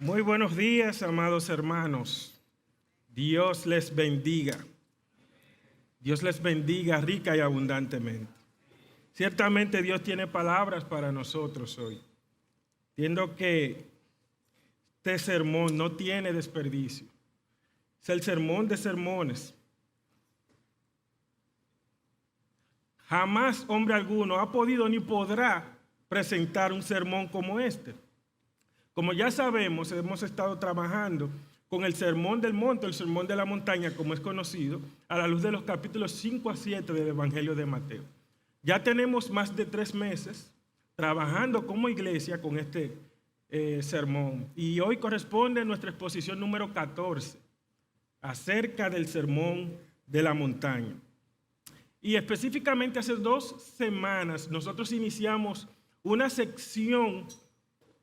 Muy buenos días, amados hermanos. Dios les bendiga. Dios les bendiga rica y abundantemente. Ciertamente Dios tiene palabras para nosotros hoy. Entiendo que este sermón no tiene desperdicio. Es el sermón de sermones. Jamás hombre alguno ha podido ni podrá presentar un sermón como este. Como ya sabemos, hemos estado trabajando con el Sermón del Monte, el Sermón de la Montaña, como es conocido, a la luz de los capítulos 5 a 7 del Evangelio de Mateo. Ya tenemos más de 3 meses trabajando como iglesia con este sermón. Y hoy corresponde nuestra exposición número 14, acerca del Sermón de la Montaña. Y específicamente hace 2 semanas nosotros iniciamos una sección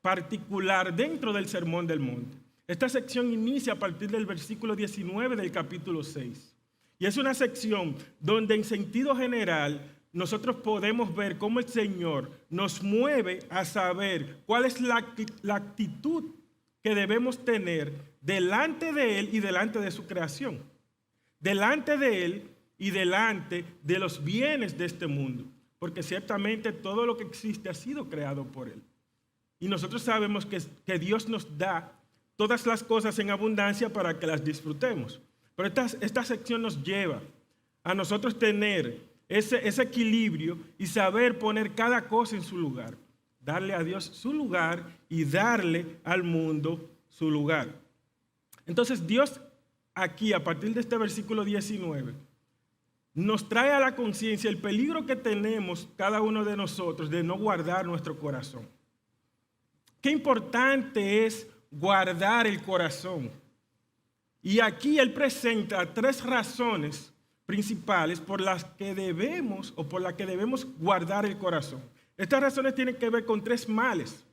particular dentro del Sermón del Monte. Esta sección inicia a partir del versículo 19 del capítulo 6. Y es una sección donde en sentido general nosotros podemos ver cómo el Señor nos mueve a saber cuál es la actitud que debemos tener delante de Él y delante de su creación. Delante de Él y delante de los bienes de este mundo. Porque ciertamente todo lo que existe ha sido creado por Él. Y nosotros sabemos que Dios nos da todas las cosas en abundancia para que las disfrutemos. Pero esta sección nos lleva a nosotros tener ese equilibrio y saber poner cada cosa en su lugar. Darle a Dios su lugar y darle al mundo su lugar. Entonces Dios aquí, a partir de este versículo 19, nos trae a la conciencia el peligro que tenemos cada uno de nosotros de no guardar nuestro corazón. Qué importante es guardar el corazón. Y aquí Él presenta 3 razones principales por las que debemos guardar el corazón. Estas razones tienen que ver con 3 males.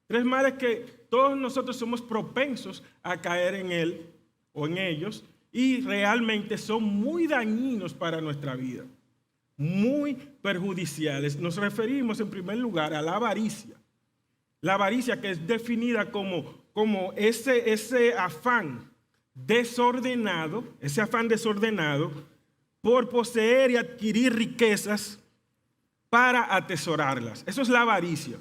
3 males que todos nosotros somos propensos a caer en él o en ellos y realmente son muy dañinos para nuestra vida, muy perjudiciales. Nos referimos en primer lugar a la avaricia. La avaricia, que es definida como ese afán desordenado, por poseer y adquirir riquezas para atesorarlas. Eso es la avaricia.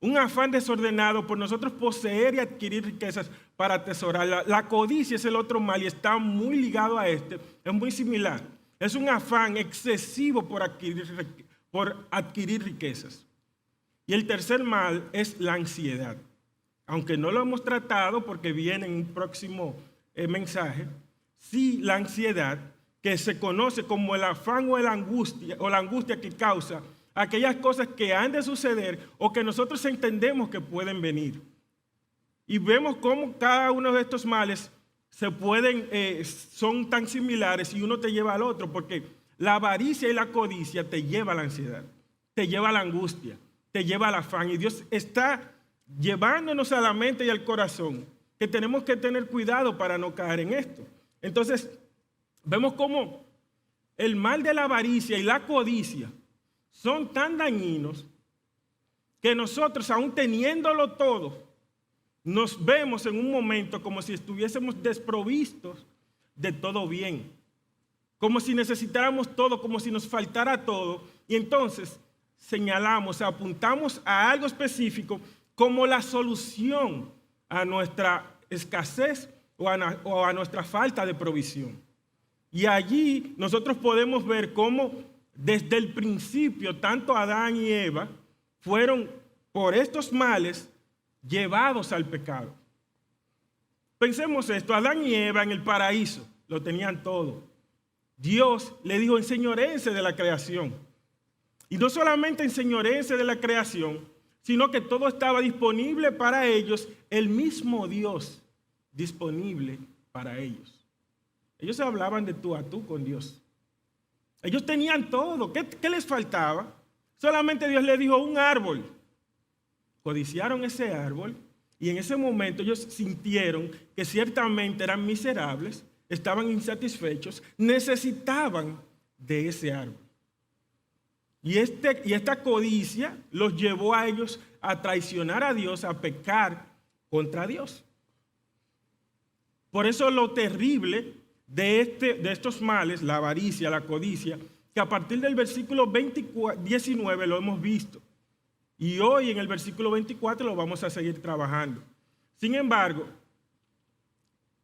Un afán desordenado por nosotros poseer y adquirir riquezas para atesorarlas. La codicia es el otro mal y está muy ligado a este, es muy similar. Es un afán excesivo por adquirir riquezas. Y el tercer mal es la ansiedad. Aunque no lo hemos tratado porque viene en un próximo mensaje, sí la ansiedad, que se conoce como el afán o la angustia que causa aquellas cosas que han de suceder o que nosotros entendemos que pueden venir. Y vemos cómo cada uno de estos males son tan similares y uno te lleva al otro, porque la avaricia y la codicia te lleva a la ansiedad, te lleva a la angustia, te lleva al afán. Y Dios está llevándonos a la mente y al corazón que tenemos que tener cuidado para no caer en esto. Entonces, vemos cómo el mal de la avaricia y la codicia son tan dañinos que nosotros, aún teniéndolo todo, nos vemos en un momento como si estuviésemos desprovistos de todo bien, como si necesitáramos todo, como si nos faltara todo, y entonces señalamos, apuntamos a algo específico como la solución a nuestra escasez o a nuestra falta de provisión. Y allí nosotros podemos ver cómo desde el principio tanto Adán y Eva fueron por estos males llevados al pecado. Pensemos esto, Adán y Eva en el paraíso lo tenían todo. Dios le dijo: enseñoréense de la creación. Y no solamente enseñoréense de la creación, sino que todo estaba disponible para ellos, el mismo Dios disponible para ellos. Ellos hablaban de tú a tú con Dios. Ellos tenían todo. ¿Qué les faltaba? Solamente Dios les dijo un árbol. Codiciaron ese árbol y en ese momento ellos sintieron que ciertamente eran miserables, estaban insatisfechos, necesitaban de ese árbol. Y esta codicia los llevó a ellos a traicionar a Dios, a pecar contra Dios. Por eso lo terrible de estos males, la avaricia, la codicia, que a partir del versículo 19 lo hemos visto. Y hoy en el versículo 24 lo vamos a seguir trabajando. Sin embargo,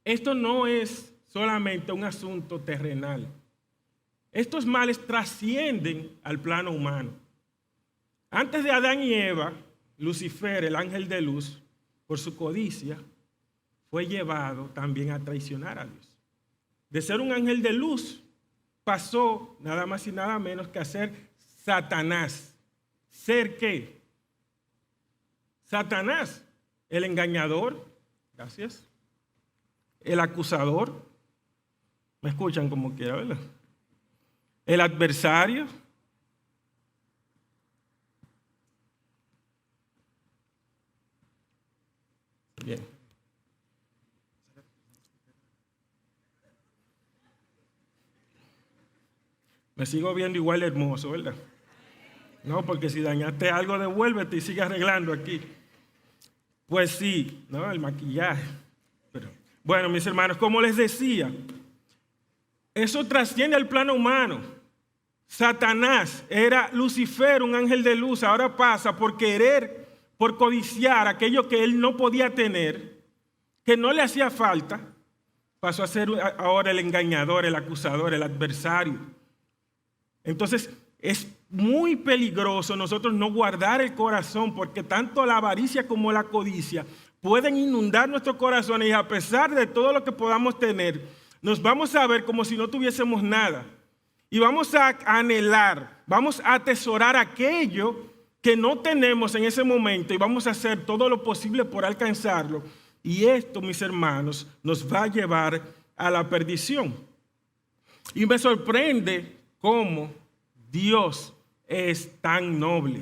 esto no es solamente un asunto terrenal. Estos males trascienden al plano humano. Antes de Adán y Eva, Lucifer, el ángel de luz, por su codicia, fue llevado también a traicionar a Dios. De ser un ángel de luz, pasó nada más y nada menos que a ser Satanás. ¿Ser qué? Satanás, el engañador, gracias, el acusador, me escuchan como quiera, ¿verdad? El adversario, bien. Me sigo viendo igual hermoso, ¿verdad? No, porque si dañaste algo, devuélvete y sigue arreglando aquí. Pues sí, ¿no? El maquillaje. Pero, bueno, mis hermanos, como les decía, eso trasciende al plano humano. Satanás era Lucifer, un ángel de luz. Ahora pasa por querer, por codiciar aquello que él no podía tener, que no le hacía falta. Pasó a ser ahora el engañador, el acusador, el adversario. Entonces, es muy peligroso nosotros no guardar el corazón, porque tanto la avaricia como la codicia pueden inundar nuestro corazón y a pesar de todo lo que podamos tener, nos vamos a ver como si no tuviésemos nada. Y vamos a anhelar, vamos a atesorar aquello que no tenemos en ese momento y vamos a hacer todo lo posible por alcanzarlo. Y esto, mis hermanos, nos va a llevar a la perdición. Y me sorprende cómo Dios es tan noble.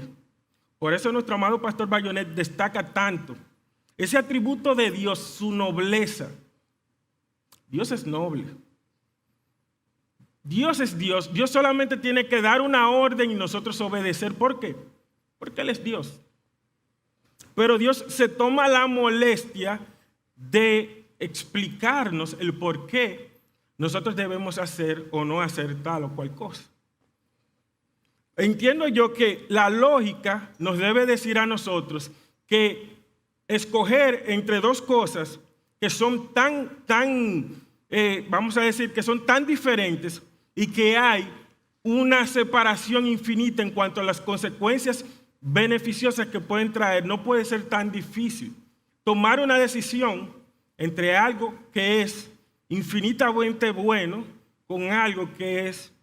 Por eso nuestro amado pastor Bayonet destaca tanto ese atributo de Dios, su nobleza. Dios es noble. Dios es Dios. Dios solamente tiene que dar una orden y nosotros obedecer. ¿Por qué? Porque Él es Dios. Pero Dios se toma la molestia de explicarnos el por qué nosotros debemos hacer o no hacer tal o cual cosa. Entiendo yo que la lógica nos debe decir a nosotros que escoger entre dos cosas que son vamos a decir, que son tan diferentes y que hay una separación infinita en cuanto a las consecuencias beneficiosas que pueden traer, no puede ser tan difícil. Tomar una decisión entre algo que es infinitamente bueno con algo que es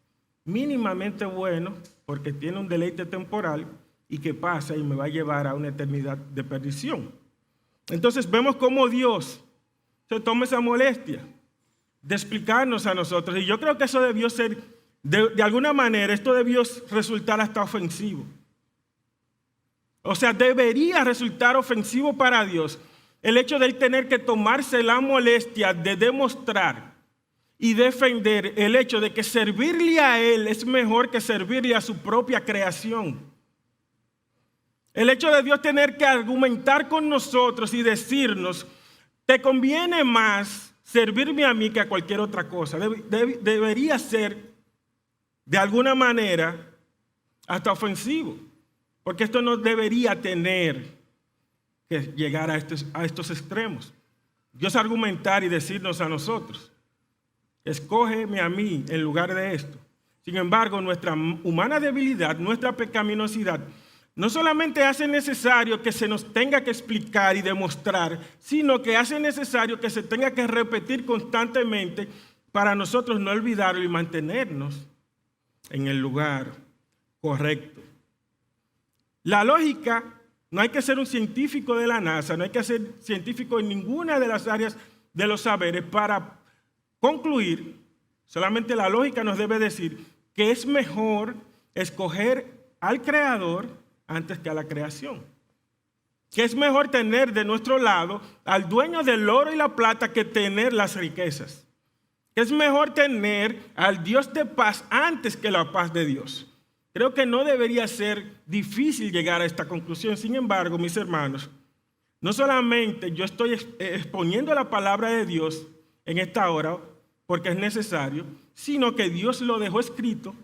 mínimamente bueno porque tiene un deleite temporal y que pasa y me va a llevar a una eternidad de perdición. Entonces vemos cómo Dios se toma esa molestia de explicarnos a nosotros. Y yo creo que eso debió ser, de alguna manera, esto debió resultar hasta ofensivo. O sea, debería resultar ofensivo para Dios el hecho de él tener que tomarse la molestia de demostrar y defender el hecho de que servirle a Él es mejor que servirle a su propia creación. El hecho de Dios tener que argumentar con nosotros y decirnos, te conviene más servirme a mí que a cualquier otra cosa. Debería ser, de alguna manera, hasta ofensivo. Porque esto no debería tener que llegar a estos extremos. Dios argumentar y decirnos a nosotros, escógeme a mí en lugar de esto. Sin embargo, nuestra humana debilidad, nuestra pecaminosidad, no solamente hace necesario que se nos tenga que explicar y demostrar, sino que hace necesario que se tenga que repetir constantemente para nosotros no olvidarlo y mantenernos en el lugar correcto. La lógica, no hay que ser un científico de la NASA, no hay que ser científico en ninguna de las áreas de los saberes para concluir. Solamente la lógica nos debe decir que es mejor escoger al Creador antes que a la creación. Que es mejor tener de nuestro lado al dueño del oro y la plata que tener las riquezas. Que es mejor tener al Dios de paz antes que la paz de Dios. Creo que no debería ser difícil llegar a esta conclusión. Sin embargo, mis hermanos, no solamente yo estoy exponiendo la palabra de Dios en esta hora porque es necesario, sino que Dios lo dejó escrito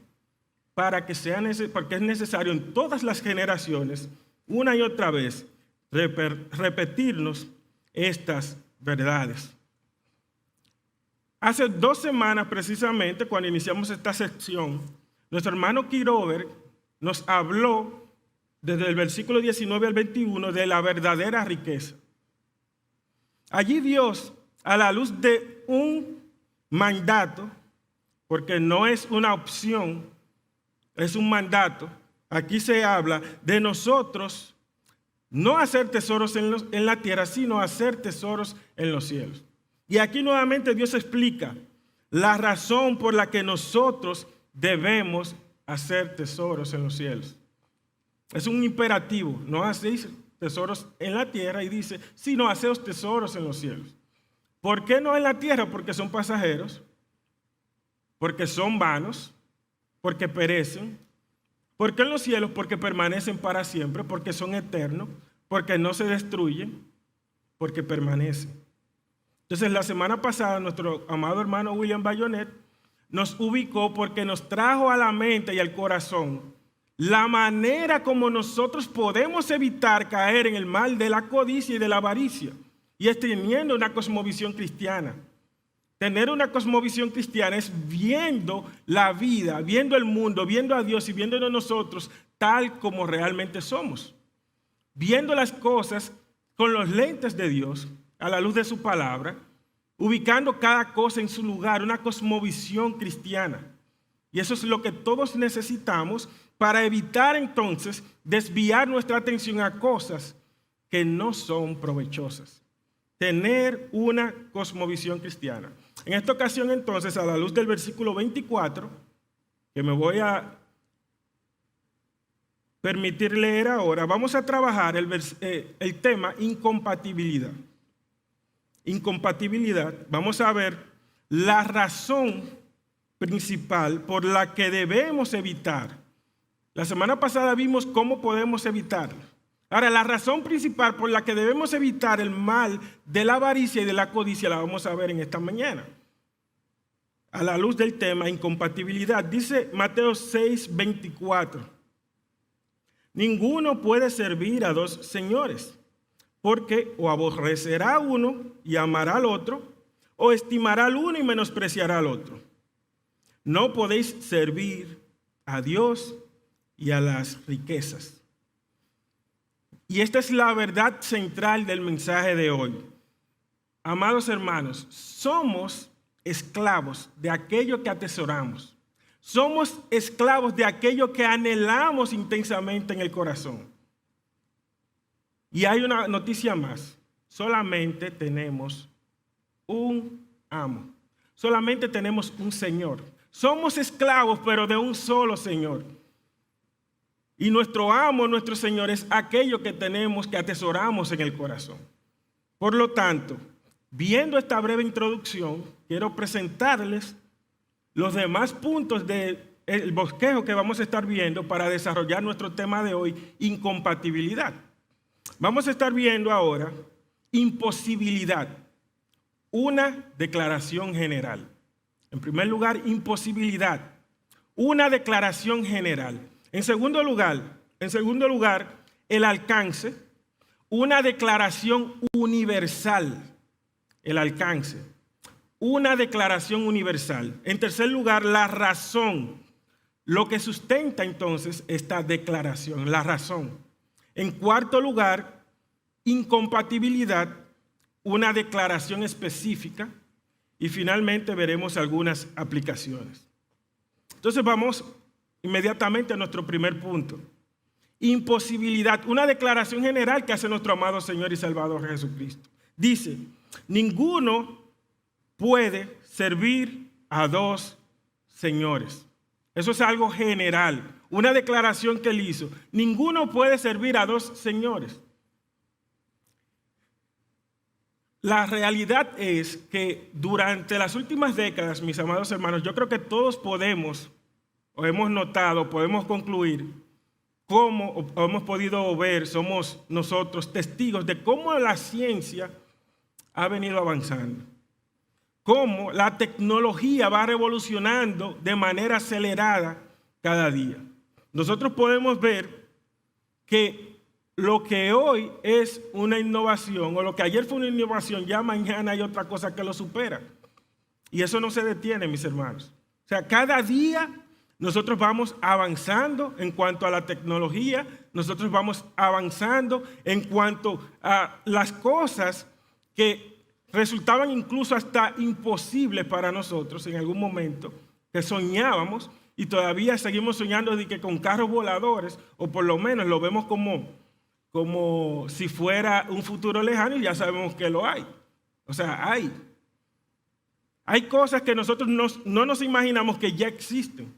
porque es necesario en todas las generaciones, una y otra vez, repetirnos estas verdades. Hace 2 semanas precisamente, cuando iniciamos esta sección, nuestro hermano Quirover nos habló desde el versículo 19 al 21 de la verdadera riqueza. Allí Dios, a la luz de un mandato, porque no es una opción, es un mandato, aquí se habla de nosotros no hacer tesoros en la tierra, sino hacer tesoros en los cielos. Y aquí nuevamente Dios explica la razón por la que nosotros debemos hacer tesoros en los cielos. Es un imperativo, no hacéis tesoros en la tierra, y dice, sino hacéis tesoros en los cielos. ¿Por qué no en la tierra? Porque son pasajeros, porque son vanos, porque perecen. ¿Por qué en los cielos? Porque permanecen para siempre, porque son eternos, porque no se destruyen, porque permanecen. Entonces, la semana pasada, nuestro amado hermano William Bayonet nos ubicó porque nos trajo a la mente y al corazón la manera como nosotros podemos evitar caer en el mal de la codicia y de la avaricia, y es teniendo una cosmovisión cristiana. Tener una cosmovisión cristiana es viendo la vida, viendo el mundo, viendo a Dios y viéndonos nosotros tal como realmente somos. Viendo las cosas con los lentes de Dios, a la luz de su palabra, ubicando cada cosa en su lugar, una cosmovisión cristiana. Y eso es lo que todos necesitamos para evitar entonces desviar nuestra atención a cosas que no son provechosas. Tener una cosmovisión cristiana. En esta ocasión entonces, a la luz del versículo 24, que me voy a permitir leer ahora, vamos a trabajar el tema incompatibilidad. Incompatibilidad, vamos a ver la razón principal por la que debemos evitar. La semana pasada vimos cómo podemos evitarlo. Ahora, la razón principal por la que debemos evitar el mal de la avaricia y de la codicia la vamos a ver en esta mañana. A la luz del tema incompatibilidad, dice Mateo 6:24. Ninguno puede servir a 2 señores, porque o aborrecerá a uno y amará al otro, o estimará al uno y menospreciará al otro. No podéis servir a Dios y a las riquezas. Y esta es la verdad central del mensaje de hoy. Amados hermanos, somos esclavos de aquello que atesoramos. Somos esclavos de aquello que anhelamos intensamente en el corazón. Y hay una noticia más. Solamente tenemos un amo. Solamente tenemos un Señor. Somos esclavos, pero de un solo Señor. Y nuestro amo, nuestro Señor, es aquello que tenemos, que atesoramos en el corazón. Por lo tanto, viendo esta breve introducción, quiero presentarles los demás puntos del bosquejo que vamos a estar viendo para desarrollar nuestro tema de hoy, incompatibilidad. Vamos a estar viendo ahora imposibilidad, una declaración general. En primer lugar, imposibilidad, una declaración general. En segundo lugar, el alcance, una declaración universal. El alcance, una declaración universal. En tercer lugar, la razón, lo que sustenta entonces esta declaración, la razón. En cuarto lugar, incompatibilidad, una declaración específica. Y finalmente veremos algunas aplicaciones. Entonces vamos inmediatamente a nuestro primer punto. Imposibilidad, una declaración general que hace nuestro amado Señor y Salvador Jesucristo. Dice, ninguno puede servir a 2 señores. Eso es algo general, una declaración que él hizo. Ninguno puede servir a 2 señores. La realidad es que durante las últimas décadas, mis amados hermanos, yo creo que todos podemos, o hemos notado, podemos concluir, cómo, o hemos podido ver, somos nosotros testigos de cómo la ciencia ha venido avanzando. cómo la tecnología va revolucionando de manera acelerada cada día. Nosotros podemos ver que lo que hoy es una innovación, o lo que ayer fue una innovación, ya mañana hay otra cosa que lo supera. Y eso no se detiene, mis hermanos. O sea, cada día nosotros vamos avanzando en cuanto a la tecnología, nosotros vamos avanzando en cuanto a las cosas que resultaban incluso hasta imposibles para nosotros en algún momento, que soñábamos, y todavía seguimos soñando de que con carros voladores, o por lo menos lo vemos como si fuera un futuro lejano, y ya sabemos que lo hay. O sea, hay cosas que nosotros no nos imaginamos que ya existen.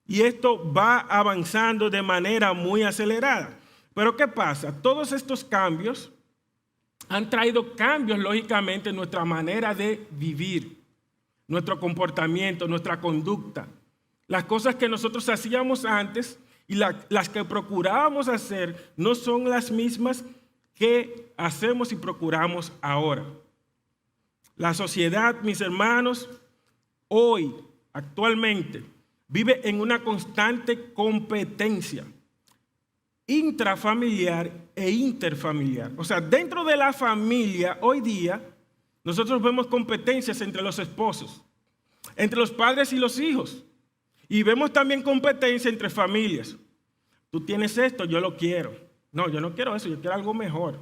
Y esto va avanzando de manera muy acelerada. Pero ¿qué pasa? Todos estos cambios han traído cambios, lógicamente, en nuestra manera de vivir, nuestro comportamiento, nuestra conducta. Las cosas que nosotros hacíamos antes y las que procurábamos hacer no son las mismas que hacemos y procuramos ahora. La sociedad, mis hermanos, hoy, actualmente, vive en una constante competencia intrafamiliar e interfamiliar. O sea, dentro de la familia, hoy día, nosotros vemos competencias entre los esposos, entre los padres y los hijos. Y vemos también competencia entre familias. Tú tienes esto, yo lo quiero. No, yo no quiero eso, yo quiero algo mejor.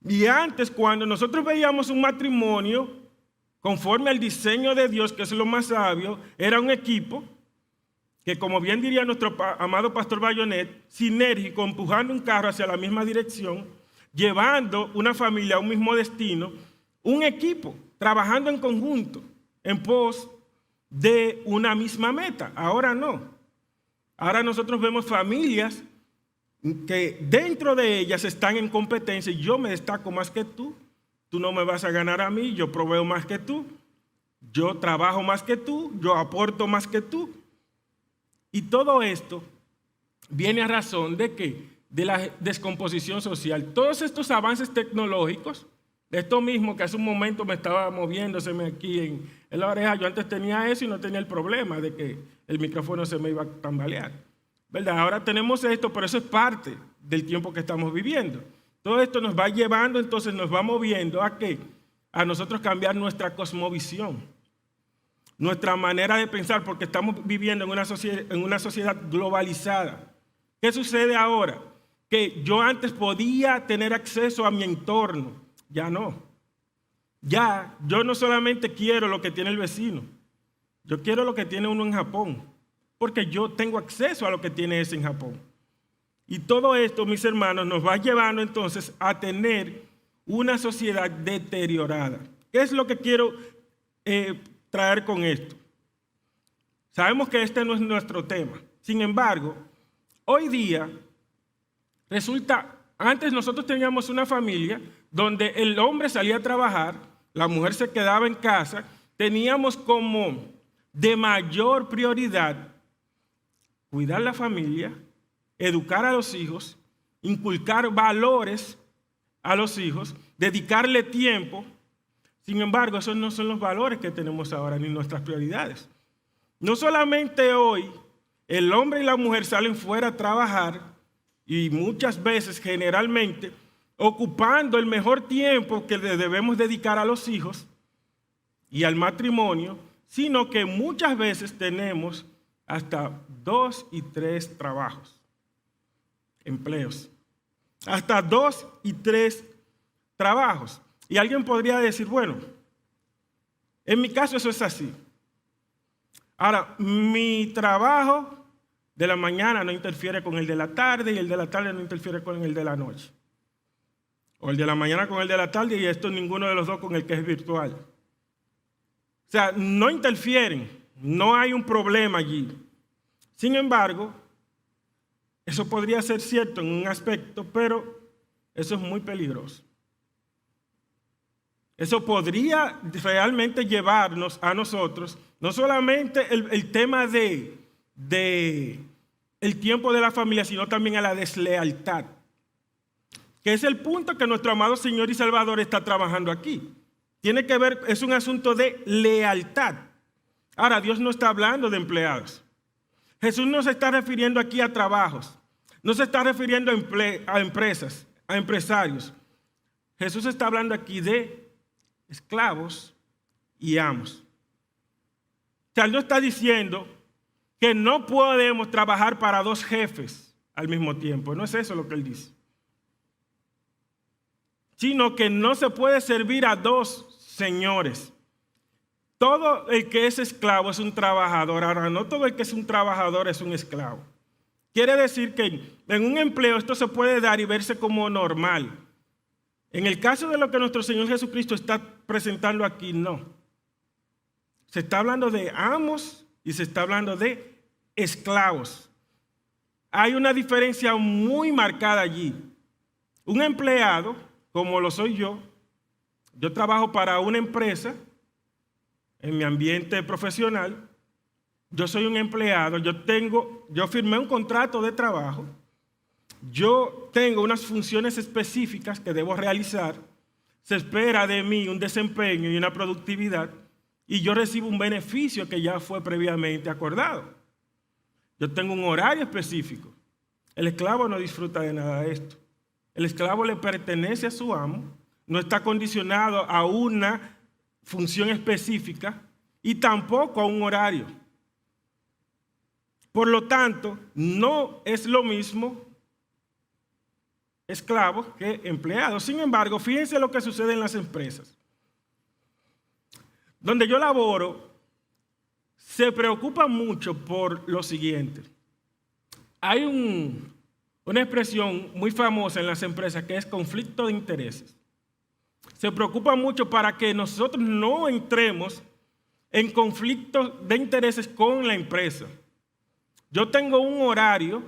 Y antes, cuando nosotros veíamos un matrimonio conforme al diseño de Dios, que es lo más sabio, era un equipo que, como bien diría nuestro amado pastor Bayonet, sinérgico, empujando un carro hacia la misma dirección, llevando una familia a un mismo destino, un equipo, trabajando en conjunto, en pos de una misma meta. Ahora no. Ahora nosotros vemos familias que dentro de ellas están en competencia. Yo me destaco más que tú no me vas a ganar a mí, yo proveo más que tú, yo trabajo más que tú, yo aporto más que tú. Y todo esto viene a razón de que de la descomposición social. Todos estos avances tecnológicos, esto mismo que hace un momento me estaba moviéndoseme aquí en la oreja, yo antes tenía eso y no tenía el problema de que el micrófono se me iba a tambalear, ¿verdad? Ahora tenemos esto, pero eso es parte del tiempo que estamos viviendo. Todo esto nos va llevando, entonces nos va moviendo a ¿qué? A nosotros cambiar nuestra cosmovisión, nuestra manera de pensar, porque estamos viviendo en una sociedad globalizada. ¿Qué sucede ahora? Que yo antes podía tener acceso a mi entorno, ya no. Ya, yo no solamente quiero lo que tiene el vecino, yo quiero lo que tiene uno en Japón, porque yo tengo acceso a lo que tiene ese en Japón. Y todo esto, mis hermanos, nos va llevando entonces a tener una sociedad deteriorada. ¿Qué es lo que quiero traer con esto? Sabemos que este no es nuestro tema. Sin embargo, hoy día resulta, antes nosotros teníamos una familia donde el hombre salía a trabajar, la mujer se quedaba en casa, teníamos como de mayor prioridad cuidar la familia, educar a los hijos, inculcar valores a los hijos, dedicarle tiempo. Sin embargo, esos no son los valores que tenemos ahora ni nuestras prioridades. No solamente hoy el hombre y la mujer salen fuera a trabajar y muchas veces, generalmente, ocupando el mejor tiempo que le debemos dedicar a los hijos y al matrimonio, sino que muchas veces tenemos hasta 2 y 3 trabajos. Empleos, hasta 2 y 3 trabajos. Y alguien podría decir, bueno, en mi caso eso es así. Ahora, mi trabajo de la mañana no interfiere con el de la tarde y el de la tarde no interfiere con el de la noche. O el de la mañana con el de la tarde y esto ninguno de los dos con el que es virtual. O sea, no interfieren, no hay un problema allí. Sin embargo, eso podría ser cierto en un aspecto, pero eso es muy peligroso. Eso podría realmente llevarnos a nosotros, no solamente el tema de el tiempo de la familia, sino también a la deslealtad, que es el punto que nuestro amado Señor y Salvador está trabajando aquí. Tiene que ver, es un asunto de lealtad. Ahora, Dios no está hablando de empleados. Jesús no se está refiriendo aquí a trabajos. No se está refiriendo a empresas, a empresarios. Jesús está hablando aquí de esclavos y amos. O sea, Él no está diciendo que no podemos trabajar para dos jefes al mismo tiempo. No es eso lo que Él dice. Sino que no se puede servir a dos señores. Todo el que es esclavo es un trabajador. Ahora, no todo el que es un trabajador es un esclavo. Quiere decir que en un empleo esto se puede dar y verse como normal. En el caso de lo que nuestro Señor Jesucristo está presentando aquí, no. Se está hablando de amos y se está hablando de esclavos. Hay una diferencia muy marcada allí. Un empleado, como lo soy yo trabajo para una empresa en mi ambiente profesional. Yo soy un empleado, yo firmé un contrato de trabajo, yo tengo unas funciones específicas que debo realizar, se espera de mí un desempeño y una productividad, y yo recibo un beneficio que ya fue previamente acordado. Yo tengo un horario específico. El esclavo no disfruta de nada de esto. El esclavo le pertenece a su amo, no está condicionado a una función específica y tampoco a un horario. Por lo tanto, no es lo mismo esclavo que empleado. Sin embargo, fíjense lo que sucede en las empresas. Donde yo laboro, se preocupa mucho por lo siguiente. Hay una expresión muy famosa en las empresas que es conflicto de intereses. Se preocupa mucho para que nosotros no entremos en conflicto de intereses con la empresa. Yo tengo un horario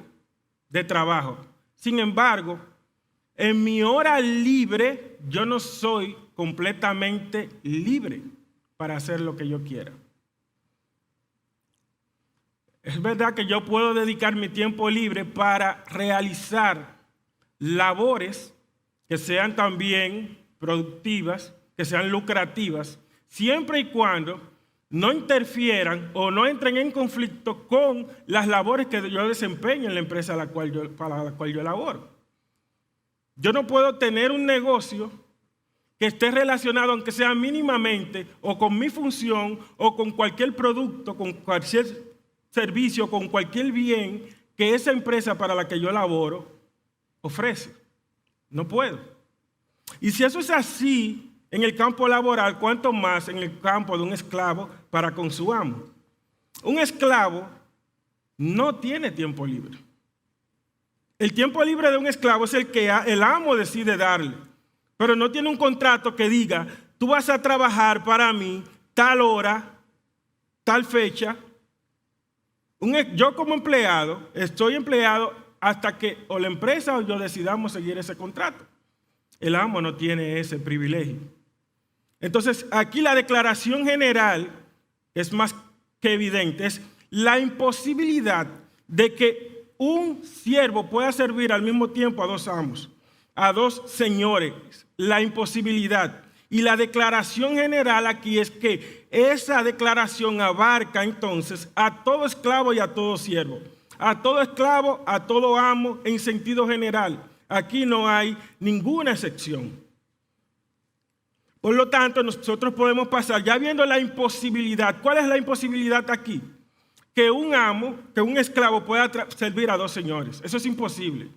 de trabajo. Sin embargo, en mi hora libre, yo no soy completamente libre para hacer lo que yo quiera. Es verdad que yo puedo dedicar mi tiempo libre para realizar labores que sean también productivas, que sean lucrativas, siempre y cuando no interfieran o no entren en conflicto con las labores que yo desempeño en la empresa para la cual yo laboro. Yo no puedo tener un negocio que esté relacionado, aunque sea mínimamente, o con mi función, o con cualquier producto, con cualquier servicio, con cualquier bien que esa empresa para la que yo laboro ofrece. No puedo. Y si eso es así en el campo laboral, ¿cuánto más en el campo de un esclavo para con su amo? Un esclavo no tiene tiempo libre. El tiempo libre de un esclavo es el que el amo decide darle, pero no tiene un contrato que diga, tú vas a trabajar para mí tal hora, tal fecha. Yo como empleado, estoy empleado hasta que o la empresa o yo decidamos seguir ese contrato. El amo no tiene ese privilegio. Entonces, aquí la declaración general es más que evidente. Es la imposibilidad de que un siervo pueda servir al mismo tiempo a dos amos, a dos señores. La imposibilidad. Y la declaración general aquí es que esa declaración abarca entonces a todo esclavo y a todo siervo. A todo esclavo, a todo amo en sentido general. Aquí no hay ninguna excepción. Por lo tanto, nosotros podemos pasar, ya viendo la imposibilidad. ¿Cuál es la imposibilidad aquí? Que un esclavo pueda servir a dos señores. Eso es imposible.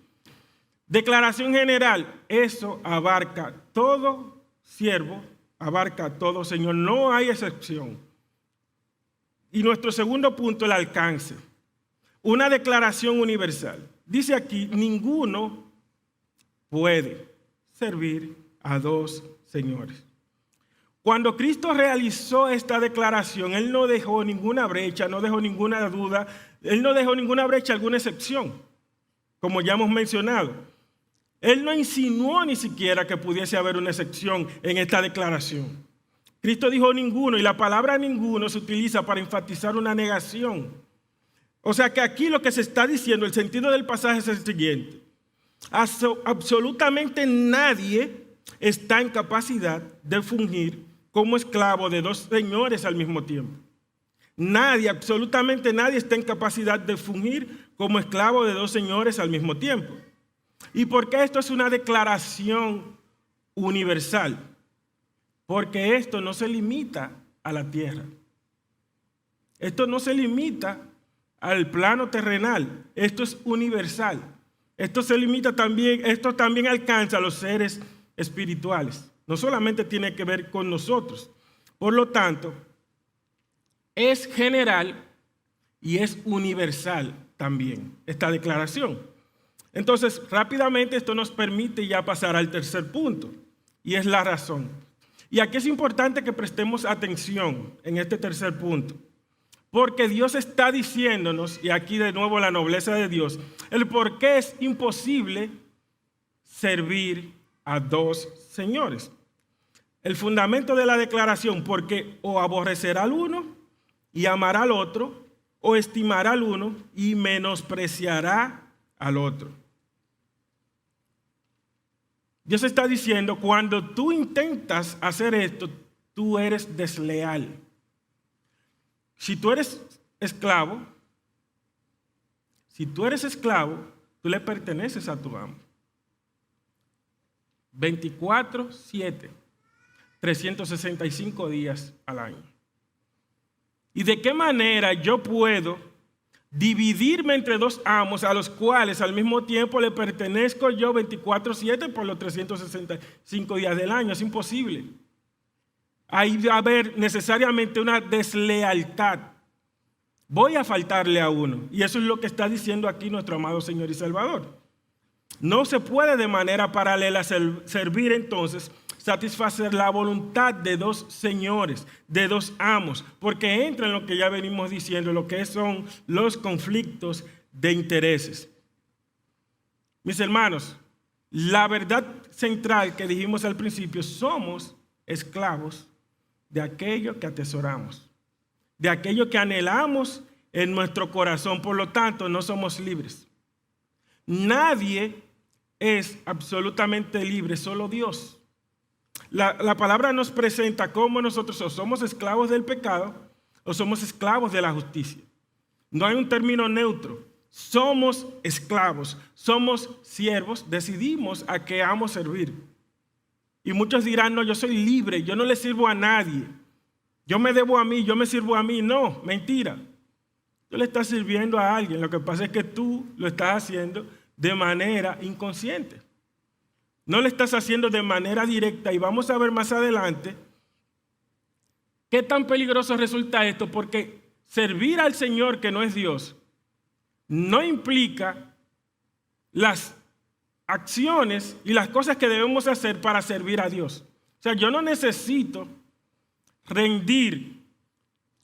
Declaración general, eso abarca todo siervo, abarca todo señor. No hay excepción. Y nuestro segundo punto, el alcance. Una declaración universal. Dice aquí, ninguno puede servir a dos señores. Cuando Cristo realizó esta declaración, Él no dejó ninguna brecha, no dejó ninguna duda, Él no dejó ninguna brecha, alguna excepción, como ya hemos mencionado. Él no insinuó ni siquiera que pudiese haber una excepción en esta declaración. Cristo dijo ninguno, y la palabra ninguno se utiliza para enfatizar una negación. O sea que aquí lo que se está diciendo, el sentido del pasaje es el siguiente. Absolutamente nadie está en capacidad de fungir como esclavo de dos señores al mismo tiempo. Nadie, absolutamente nadie está en capacidad de fungir como esclavo de dos señores al mismo tiempo. ¿Y por qué esto es una declaración universal? Porque esto no se limita a la tierra. Esto no se limita al plano terrenal. Esto es universal. Esto también alcanza a los seres espirituales. No solamente tiene que ver con nosotros. Por lo tanto, es general y es universal también esta declaración. Entonces, rápidamente esto nos permite ya pasar al tercer punto, y es la razón. Y aquí es importante que prestemos atención en este tercer punto, porque Dios está diciéndonos, y aquí de nuevo la nobleza de Dios, el por qué es imposible servir a dos señores. El fundamento de la declaración, porque o aborrecerá al uno y amará al otro, o estimará al uno y menospreciará al otro. Dios está diciendo, cuando tú intentas hacer esto, tú eres desleal. Si tú eres esclavo, tú le perteneces a tu amo. 24/7, 365 días al año. ¿Y de qué manera yo puedo dividirme entre dos amos a los cuales al mismo tiempo le pertenezco yo 24/7 por los 365 días del año? Es imposible. Ahí va a haber necesariamente una deslealtad. Voy a faltarle a uno. Y eso es lo que está diciendo aquí nuestro amado Señor y Salvador. No se puede de manera paralela servir entonces, satisfacer la voluntad de dos señores, de dos amos, porque entra en lo que ya venimos diciendo, lo que son los conflictos de intereses. Mis hermanos, la verdad central que dijimos al principio, somos esclavos de aquello que atesoramos, de aquello que anhelamos en nuestro corazón, por lo tanto no somos libres. Nadie es absolutamente libre, solo Dios. La palabra nos presenta cómo nosotros o somos esclavos del pecado o somos esclavos de la justicia. No hay un término neutro. Somos esclavos, somos siervos, decidimos a qué amo servir. Y muchos dirán, no, yo soy libre, yo no le sirvo a nadie. Yo me debo a mí, yo me sirvo a mí. No, mentira. Tú le estás sirviendo a alguien. Lo que pasa es que tú lo estás haciendo de manera inconsciente. No lo estás haciendo de manera directa, y vamos a ver más adelante qué tan peligroso resulta esto, porque servir al Señor que no es Dios no implica las acciones y las cosas que debemos hacer para servir a Dios. O sea, yo no necesito rendir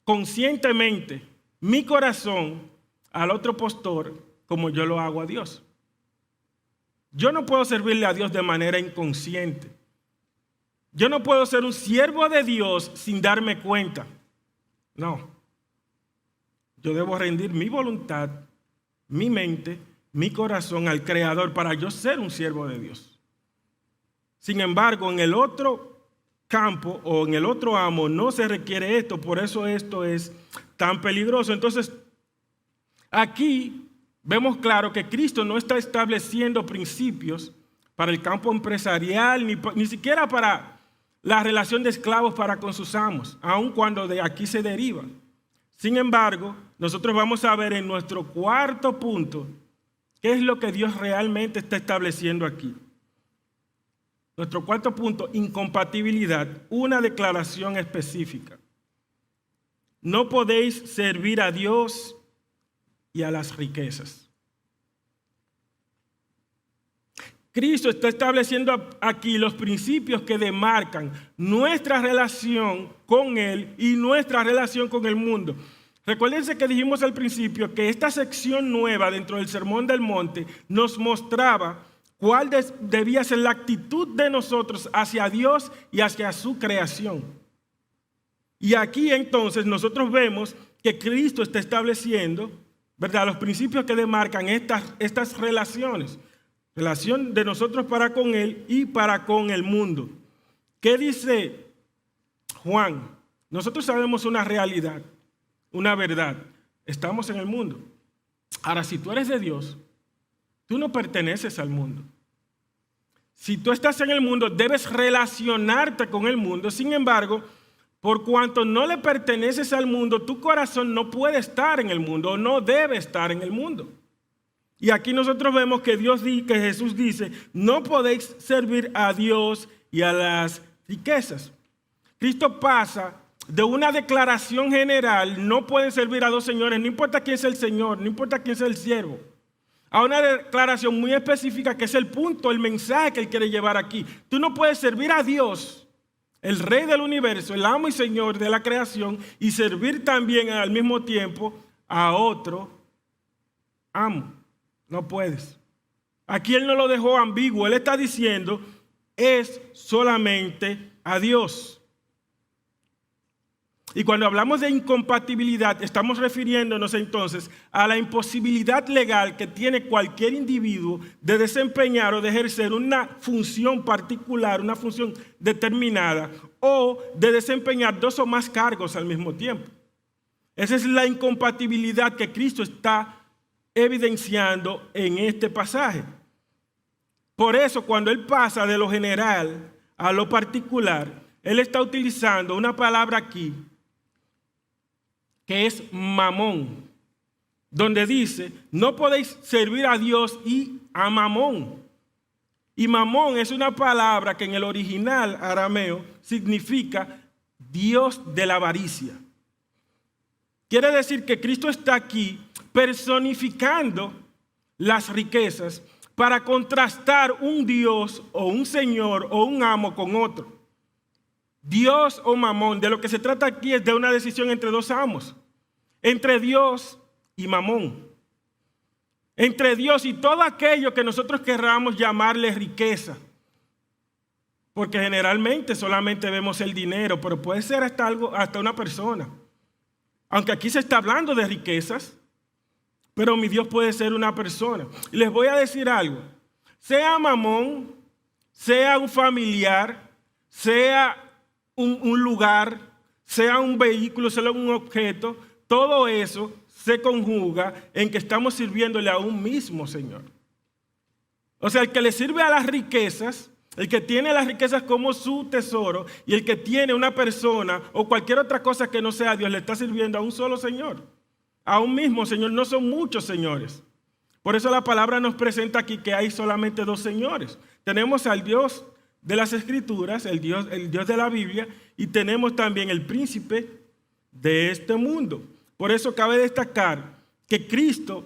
conscientemente mi corazón al otro postor como yo lo hago a Dios. Yo no puedo servirle a Dios de manera inconsciente. Yo no puedo ser un siervo de Dios sin darme cuenta. No. Yo debo rendir mi voluntad, mi mente, mi corazón al Creador para yo ser un siervo de Dios. Sin embargo, en el otro campo o en el otro amo no se requiere esto, por eso esto es tan peligroso. Entonces, aquí vemos claro que Cristo no está estableciendo principios para el campo empresarial, ni siquiera para la relación de esclavos para con sus amos, aun cuando de aquí se deriva. Sin embargo, nosotros vamos a ver en nuestro cuarto punto qué es lo que Dios realmente está estableciendo aquí. Nuestro cuarto punto, incompatibilidad, una declaración específica. No podéis servir a Dios y a las riquezas. Cristo está estableciendo aquí los principios que demarcan nuestra relación con Él y nuestra relación con el mundo. Recuérdense que dijimos al principio que esta sección nueva dentro del Sermón del Monte nos mostraba cuál debía ser la actitud de nosotros hacia Dios y hacia su creación. Y aquí entonces nosotros vemos que Cristo está estableciendo, ¿verdad?, los principios que demarcan estas relaciones. Relación de nosotros para con Él y para con el mundo. ¿Qué dice Juan, nosotros sabemos una realidad, una verdad. Estamos en el mundo. Ahora, si tú eres de Dios, tú no perteneces al mundo. Si tú estás en el mundo, debes relacionarte con el mundo. Sin embargo, por cuanto no le perteneces al mundo, tu corazón no puede estar en el mundo, o no debe estar en el mundo. Y aquí nosotros vemos que que Jesús dice, no podéis servir a Dios y a las riquezas. Cristo pasa de una declaración general, no pueden servir a dos señores, no importa quién sea el Señor, no importa quién sea el siervo, a una declaración muy específica que es el punto, el mensaje que él quiere llevar aquí. Tú no puedes servir a Dios, el Rey del universo, el amo y Señor de la creación, y servir también al mismo tiempo a otro amo. No puedes. Aquí él no lo dejó ambiguo, él está diciendo, es solamente a Dios. Y cuando hablamos de incompatibilidad, estamos refiriéndonos entonces a la imposibilidad legal que tiene cualquier individuo de desempeñar o de ejercer una función particular, una función determinada, o de desempeñar dos o más cargos al mismo tiempo. Esa es la incompatibilidad que Cristo está evidenciando en este pasaje. Por eso, cuando él pasa de lo general a lo particular, él está utilizando una palabra aquí que es mamón, donde dice, no podéis servir a Dios y a mamón. Y mamón es una palabra que en el original arameo significa Dios de la avaricia. Quiere decir que Cristo está aquí personificando las riquezas para contrastar un Dios o un Señor o un amo con otro. Dios o mamón, de lo que se trata aquí es de una decisión entre dos amos, entre Dios y mamón, entre Dios y todo aquello que nosotros querramos llamarle riqueza, porque generalmente solamente vemos el dinero, pero puede ser hasta una persona, aunque aquí se está hablando de riquezas, pero mi Dios puede ser una persona. Y les voy a decir algo, sea mamón, sea un familiar, sea un lugar, sea un vehículo, sea un objeto, todo eso se conjuga en que estamos sirviéndole a un mismo Señor. O sea, el que le sirve a las riquezas, el que tiene las riquezas como su tesoro, y el que tiene una persona o cualquier otra cosa que no sea Dios, le está sirviendo a un solo Señor, a un mismo Señor. No son muchos señores. Por eso la palabra nos presenta aquí que hay solamente dos señores. Tenemos al Dios de las Escrituras, el Dios de la Biblia, y tenemos también el príncipe de este mundo. Por eso cabe destacar que Cristo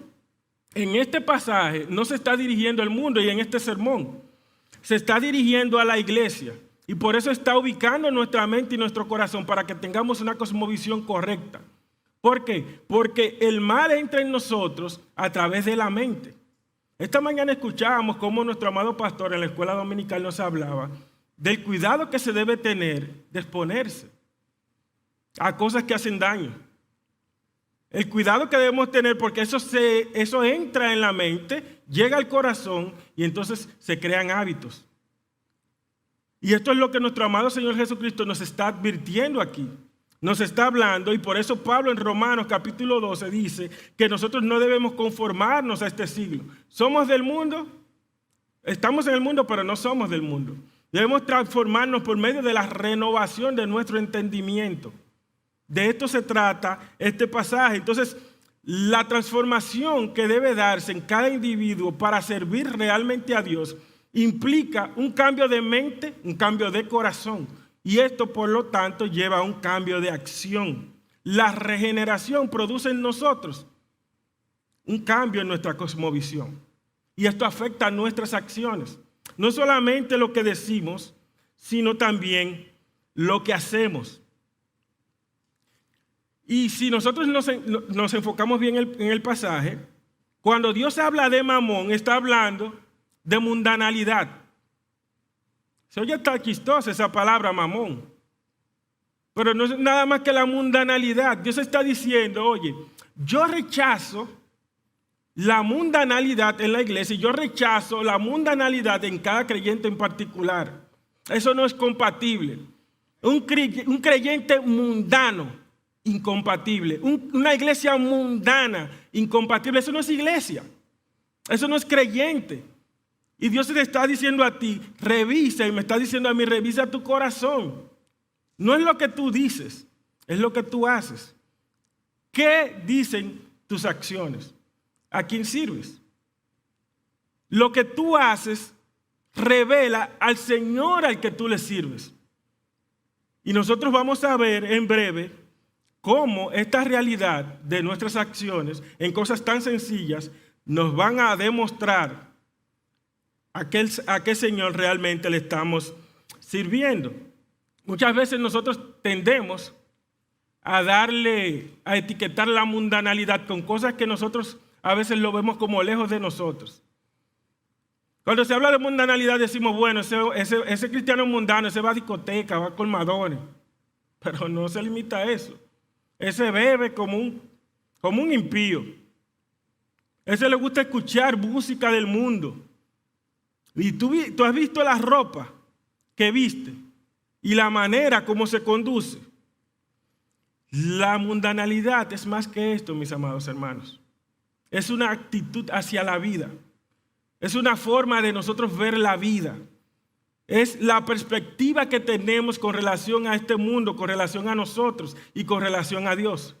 en este pasaje no se está dirigiendo al mundo, y en este sermón se está dirigiendo a la iglesia, y por eso está ubicando nuestra mente y nuestro corazón para que tengamos una cosmovisión correcta. ¿Por qué? Porque el mal entra en nosotros a través de la mente. Esta mañana escuchábamos cómo nuestro amado pastor en la escuela dominical nos hablaba del cuidado que se debe tener de exponerse a cosas que hacen daño. El cuidado que debemos tener, porque eso entra en la mente, llega al corazón y entonces se crean hábitos. Y esto es lo que nuestro amado Señor Jesucristo nos está advirtiendo aquí. Nos está hablando, y por eso Pablo en Romanos capítulo 12 dice que nosotros no debemos conformarnos a este siglo. Somos del mundo, estamos en el mundo, pero no somos del mundo. Debemos transformarnos por medio de la renovación de nuestro entendimiento. De esto se trata este pasaje. Entonces, la transformación que debe darse en cada individuo para servir realmente a Dios implica un cambio de mente, un cambio de corazón. Y esto, por lo tanto, lleva a un cambio de acción. La regeneración produce en nosotros un cambio en nuestra cosmovisión. Y esto afecta a nuestras acciones. No solamente lo que decimos, sino también lo que hacemos. Y si nosotros nos enfocamos bien en el pasaje, cuando Dios habla de mamón, está hablando de mundanalidad. Se oye tan chistosa esa palabra mamón, pero no es nada más que la mundanalidad. Dios está diciendo, oye, yo rechazo la mundanalidad en la iglesia y yo rechazo la mundanalidad en cada creyente en particular. Eso no es compatible. Un creyente mundano, incompatible. Una iglesia mundana, incompatible. Eso no es iglesia. Eso no es creyente. Y Dios te está diciendo a ti, revisa, y me está diciendo a mí, revisa tu corazón. No es lo que tú dices, es lo que tú haces. ¿Qué dicen tus acciones? ¿A quién sirves? Lo que tú haces revela al Señor al que tú le sirves. Y nosotros vamos a ver en breve cómo esta realidad de nuestras acciones en cosas tan sencillas nos van a demostrar a qué Señor realmente le estamos sirviendo. Muchas veces nosotros tendemos a etiquetar la mundanalidad con cosas que nosotros a veces lo vemos como lejos de nosotros. Cuando se habla de mundanalidad decimos, bueno, ese cristiano mundano, ese va a discoteca, va a colmadones. Pero no se limita a eso. Ese bebe como un impío. Ese le gusta escuchar música del mundo. Y tú has visto la ropa que viste y la manera como se conduce. La mundanalidad es más que esto, mis amados hermanos. Es una actitud hacia la vida. Es una forma de nosotros ver la vida. Es la perspectiva que tenemos con relación a este mundo, con relación a nosotros y con relación a Dios.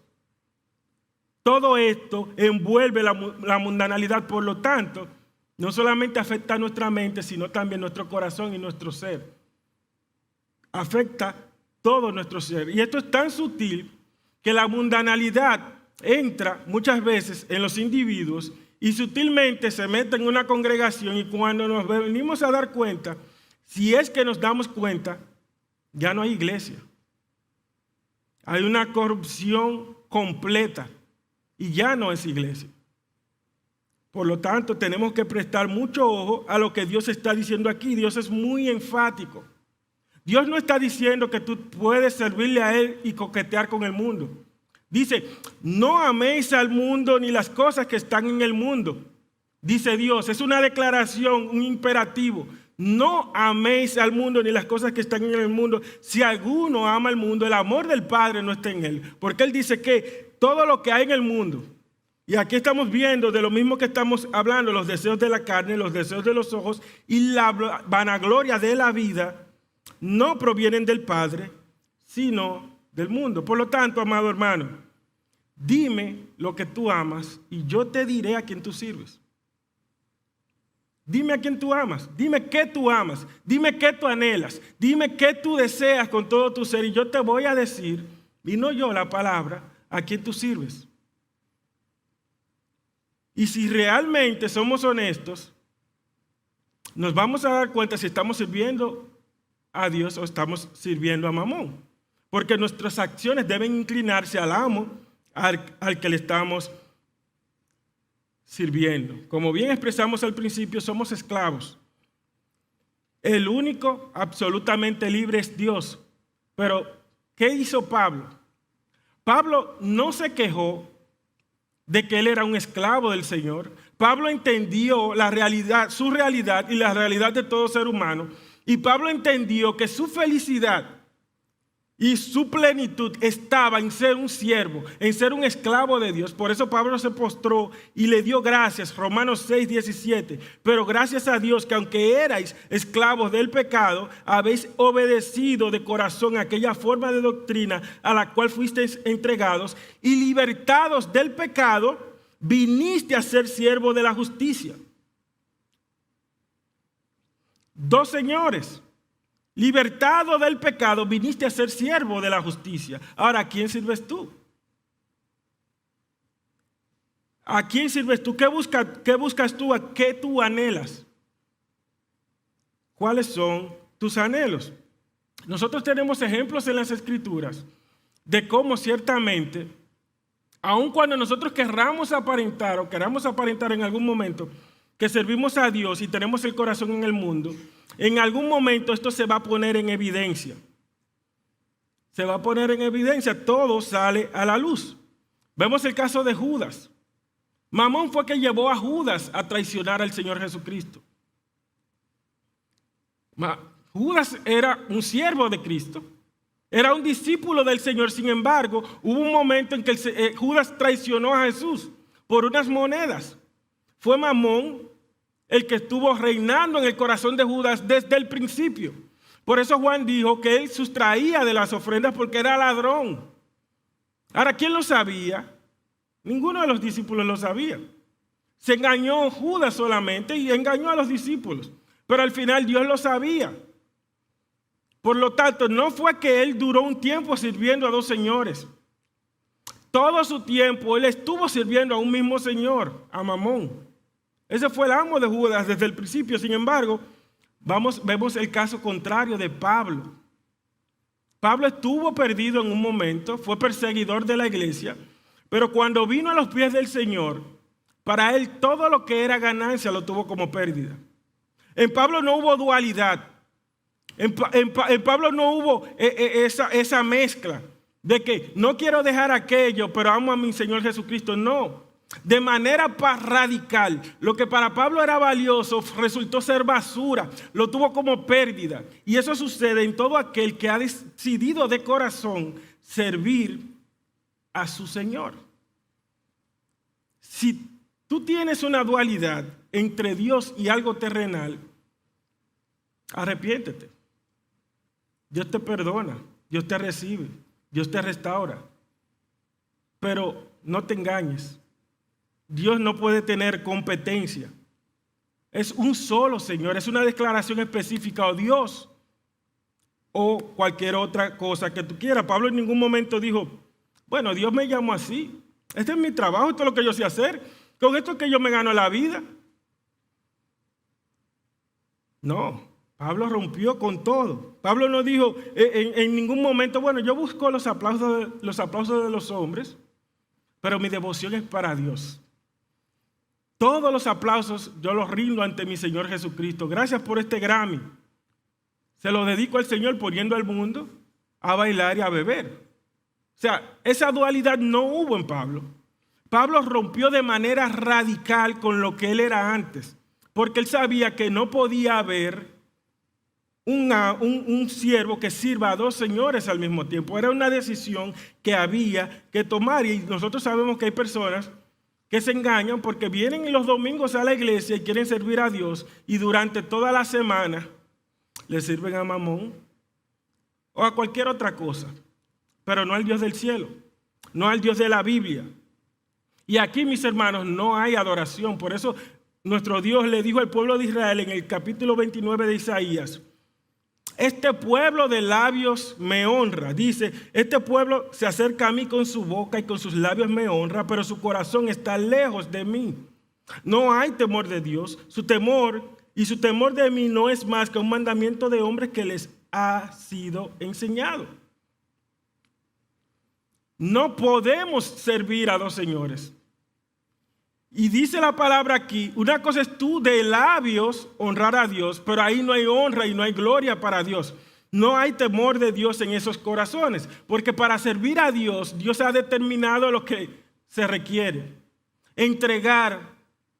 Todo esto envuelve la mundanalidad, por lo tanto, no solamente afecta a nuestra mente, sino también nuestro corazón y nuestro ser. Afecta todo nuestro ser. Y esto es tan sutil que la mundanalidad entra muchas veces en los individuos y sutilmente se mete en una congregación, y cuando nos venimos a dar cuenta, si es que nos damos cuenta, ya no hay iglesia. Hay una corrupción completa y ya no es iglesia. Por lo tanto, tenemos que prestar mucho ojo a lo que Dios está diciendo aquí. Dios es muy enfático. Dios no está diciendo que tú puedes servirle a Él y coquetear con el mundo. Dice, no améis al mundo ni las cosas que están en el mundo. Dice Dios, es una declaración, un imperativo. No améis al mundo ni las cosas que están en el mundo. Si alguno ama al mundo, el amor del Padre no está en él. Porque Él dice que todo lo que hay en el mundo, y aquí estamos viendo de lo mismo que estamos hablando, los deseos de la carne, los deseos de los ojos y la vanagloria de la vida, no provienen del Padre, sino del mundo. Por lo tanto, amado hermano, dime lo que tú amas y yo te diré a quién tú sirves. Dime a quién tú amas, dime qué tú amas, dime qué tú anhelas, dime qué tú deseas con todo tu ser y yo te voy a decir, y no yo la palabra, a quién tú sirves. Y si realmente somos honestos, nos vamos a dar cuenta si estamos sirviendo a Dios o estamos sirviendo a Mamón. Porque nuestras acciones deben inclinarse al amo, al que le estamos sirviendo. Como bien expresamos al principio, somos esclavos. El único absolutamente libre es Dios. Pero, ¿qué hizo Pablo? Pablo no se quejó de que él era un esclavo del Señor. Pablo entendió la realidad, su realidad y la realidad de todo ser humano. Y Pablo entendió que su felicidad y su plenitud estaba en ser un siervo, en ser un esclavo de Dios. Por eso Pablo se postró y le dio gracias. Romanos 6:17. Pero gracias a Dios que aunque erais esclavos del pecado, habéis obedecido de corazón aquella forma de doctrina a la cual fuisteis entregados, y libertados del pecado, viniste a ser siervo de la justicia. Dos señores. Libertado del pecado, viniste a ser siervo de la justicia. Ahora, ¿a quién sirves tú? ¿A quién sirves tú? ¿Qué buscas tú? ¿A qué tú anhelas? ¿Cuáles son tus anhelos? Nosotros tenemos ejemplos en las Escrituras de cómo ciertamente, aun cuando nosotros queramos aparentar o queramos aparentar en algún momento que servimos a Dios y tenemos el corazón en el mundo, en algún momento esto se va a poner en evidencia. Se va a poner en evidencia, todo sale a la luz. Vemos el caso de Judas. Mamón fue que llevó a Judas a traicionar al Señor Jesucristo. Judas era un siervo de Cristo, Era un discípulo del Señor. Sin embargo, hubo un momento en que Judas traicionó a Jesús por unas monedas. Fue Mamón el que estuvo reinando en el corazón de Judas desde el principio. Por eso Juan dijo que él sustraía de las ofrendas porque era ladrón. Ahora, ¿quién lo sabía? Ninguno de los discípulos lo sabía. Se engañó Judas solamente y engañó a los discípulos. Pero al final Dios lo sabía. Por lo tanto, no fue que él duró un tiempo sirviendo a dos señores. Todo su tiempo él estuvo sirviendo a un mismo señor, a Mamón. Ese fue el amo de Judas desde el principio. Sin embargo, vemos el caso contrario de Pablo. Pablo estuvo perdido en un momento, fue perseguidor de la iglesia, pero cuando vino a los pies del Señor, para él todo lo que era ganancia lo tuvo como pérdida. En Pablo no hubo dualidad. En Pablo no hubo esa mezcla de que no quiero dejar aquello, pero amo a mi Señor Jesucristo. No, de manera radical. Lo que para Pablo era valioso resultó ser basura, lo tuvo como pérdida. Y eso sucede en todo aquel que ha decidido de corazón servir a su Señor. Si tú tienes una dualidad entre Dios y algo terrenal, arrepiéntete. Dios te perdona, Dios te recibe, Dios te restaura. Pero no te engañes. Dios no puede tener competencia. Es un solo Señor, es una declaración específica, o Dios o cualquier otra cosa que tú quieras. Pablo en ningún momento dijo, bueno, Dios me llamó así. Este es mi trabajo, esto es lo que yo sé hacer. Con esto es que yo me gano la vida. No. Pablo rompió con todo. Pablo no dijo en ningún momento, bueno, yo busco los aplausos de los hombres, pero mi devoción es para Dios. Todos los aplausos yo los rindo ante mi Señor Jesucristo. Gracias por este Grammy. Se lo dedico al Señor poniendo al mundo a bailar y a beber. O sea, esa dualidad no hubo en Pablo. Pablo rompió de manera radical con lo que él era antes, porque él sabía que no podía haber un siervo que sirva a dos señores al mismo tiempo. Era una decisión que había que tomar, y nosotros sabemos que hay personas que se engañan porque vienen los domingos a la iglesia y quieren servir a Dios, y durante toda la semana le sirven a Mamón o a cualquier otra cosa, pero no al Dios del cielo, no al Dios de la Biblia. Y aquí, mis hermanos, no hay adoración. Por eso nuestro Dios le dijo al pueblo de Israel en el capítulo 29 de Isaías: este pueblo de labios me honra. Dice, este pueblo se acerca a mí con su boca y con sus labios me honra, pero su corazón está lejos de mí. No hay temor de Dios. Su temor de mí no es más que un mandamiento de hombres que les ha sido enseñado. No podemos servir a dos señores. Y dice la palabra aquí, una cosa es tú de labios honrar a Dios, pero ahí no hay honra y no hay gloria para Dios. No hay temor de Dios en esos corazones, porque para servir a Dios, Dios ha determinado lo que se requiere: entregar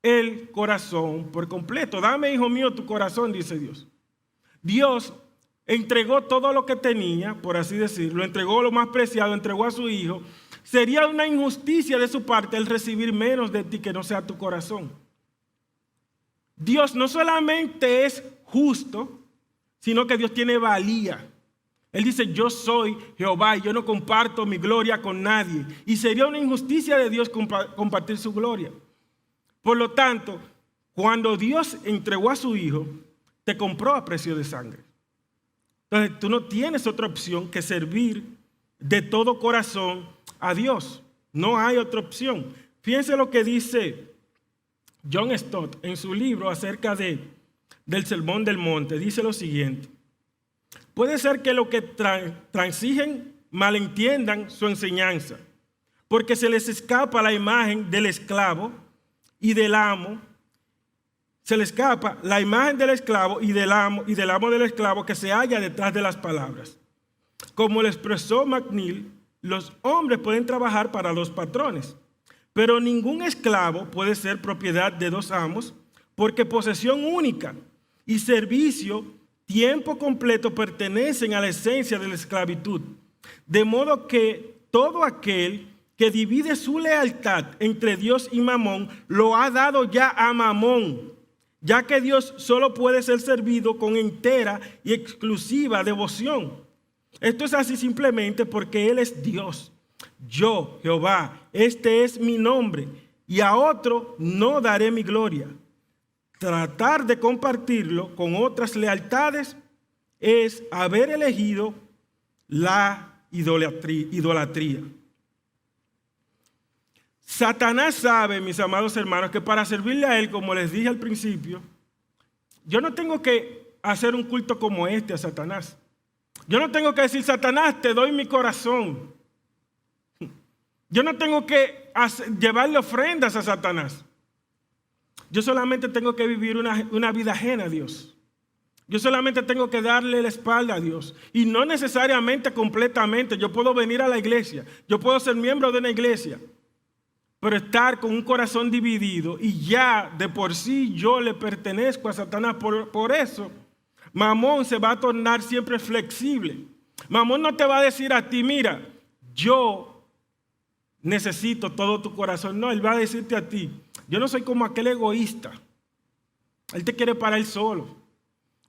el corazón por completo. Dame, hijo mío, tu corazón, dice Dios. Dios entregó todo lo que tenía, por así decirlo, entregó lo más preciado, entregó a su hijo. Sería una injusticia de su parte el recibir menos de ti que no sea tu corazón. Dios no solamente es justo, sino que Dios tiene valía. Él dice, yo soy Jehová y yo no comparto mi gloria con nadie. Y sería una injusticia de Dios compartir su gloria. Por lo tanto, cuando Dios entregó a su hijo, te compró a precio de sangre. Entonces tú no tienes otra opción que servir de todo corazón a Dios. No hay otra opción. Fíjense lo que dice John Stott en su libro acerca del Sermón del Monte. Dice lo siguiente: puede ser que los que transigen malentiendan su enseñanza, porque se les escapa la imagen del esclavo y del amo. Se le escapa la imagen del esclavo y del amo del esclavo que se halla detrás de las palabras. Como lo expresó McNeil, los hombres pueden trabajar para dos patrones, pero ningún esclavo puede ser propiedad de dos amos, porque posesión única y servicio tiempo completo pertenecen a la esencia de la esclavitud. De modo que todo aquel que divide su lealtad entre Dios y Mamón, lo ha dado ya a Mamón, ya que Dios solo puede ser servido con entera y exclusiva devoción. Esto es así simplemente porque Él es Dios. Yo, Jehová, este es mi nombre, y a otro no daré mi gloria. Tratar de compartirlo con otras lealtades es haber elegido la idolatría. Satanás sabe, mis amados hermanos, que para servirle a él, como les dije al principio, yo no tengo que hacer un culto como este a Satanás. Yo no tengo que decir, Satanás, te doy mi corazón. Yo no tengo que llevarle ofrendas a Satanás. Yo solamente tengo que vivir una vida ajena a Dios. Yo solamente tengo que darle la espalda a Dios. Y no necesariamente completamente. Yo puedo venir a la iglesia. Yo puedo ser miembro de una iglesia. Pero estar con un corazón dividido y ya de por sí yo le pertenezco a Satanás. Por eso, Mamón se va a tornar siempre flexible. Mamón no te va a decir a ti, mira, yo necesito todo tu corazón. No, él va a decirte a ti, yo no soy como aquel egoísta. Él te quiere para él solo.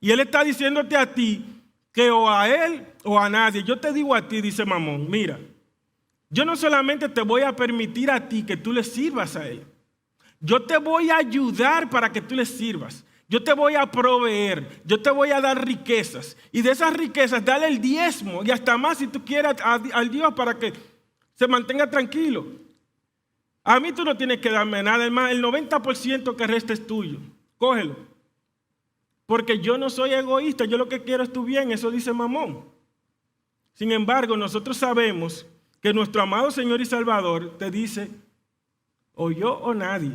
Y él está diciéndote a ti que o a él o a nadie. Yo te digo a ti, dice Mamón, mira, yo no solamente te voy a permitir a ti que tú le sirvas a él. Yo te voy a ayudar para que tú le sirvas. Yo te voy a proveer. Yo te voy a dar riquezas. Y de esas riquezas, dale el diezmo y hasta más si tú quieres al Dios para que se mantenga tranquilo. A mí tú no tienes que darme nada. Además, el 90% que resta es tuyo. Cógelo. Porque yo no soy egoísta. Yo lo que quiero es tu bien. Eso dice Mamón. Sin embargo, nosotros sabemos que nuestro amado Señor y Salvador te dice, o yo o nadie.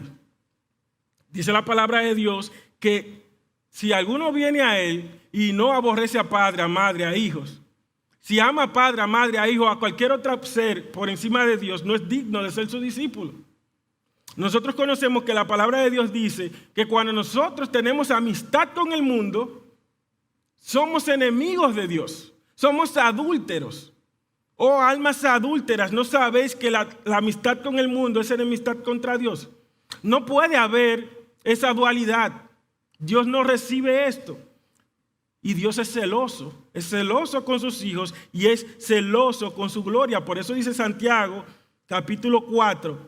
Dice la palabra de Dios que si alguno viene a Él y no aborrece a padre, a madre, a hijos, si ama a padre, a madre, a hijo, a cualquier otro ser por encima de Dios, no es digno de ser su discípulo. Nosotros conocemos que la palabra de Dios dice que cuando nosotros tenemos amistad con el mundo, somos enemigos de Dios, somos adúlteros. Oh, almas adúlteras, ¿no sabéis que la amistad con el mundo es enemistad contra Dios? No puede haber esa dualidad. Dios no recibe esto. Y Dios es celoso con sus hijos y es celoso con su gloria. Por eso dice Santiago, capítulo 4,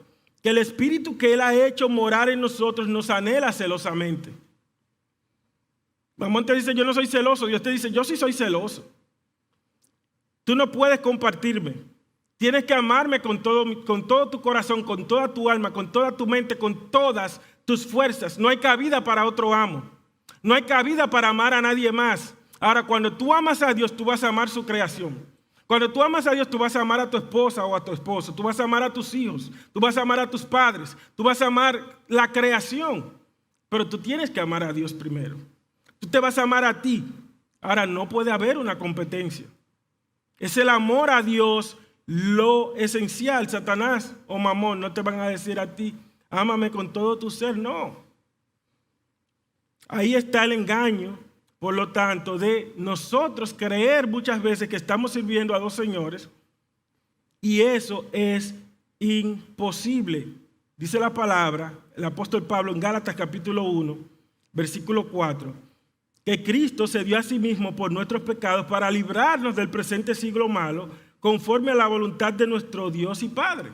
que el Espíritu que Él ha hecho morar en nosotros nos anhela celosamente. Mamón te dice, yo no soy celoso. Dios te dice, yo sí soy celoso. Tú no puedes compartirme. Tienes que amarme con todo tu corazón, con toda tu alma, con toda tu mente, con todas tus fuerzas. No hay cabida para otro amo. No hay cabida para amar a nadie más. Ahora, cuando tú amas a Dios, tú vas a amar su creación. Cuando tú amas a Dios, tú vas a amar a tu esposa o a tu esposo. Tú vas a amar a tus hijos. Tú vas a amar a tus padres. Tú vas a amar la creación. Pero tú tienes que amar a Dios primero. Tú te vas a amar a ti. Ahora, no puede haber una competencia. Es el amor a Dios lo esencial. Satanás o Mamón no te van a decir a ti, ámame con todo tu ser. No. Ahí está el engaño, por lo tanto, de nosotros creer muchas veces que estamos sirviendo a dos señores. Y eso es imposible. Dice la palabra, el apóstol Pablo en Gálatas capítulo 1, versículo 4. Que Cristo se dio a sí mismo por nuestros pecados para librarnos del presente siglo malo, conforme a la voluntad de nuestro Dios y Padre.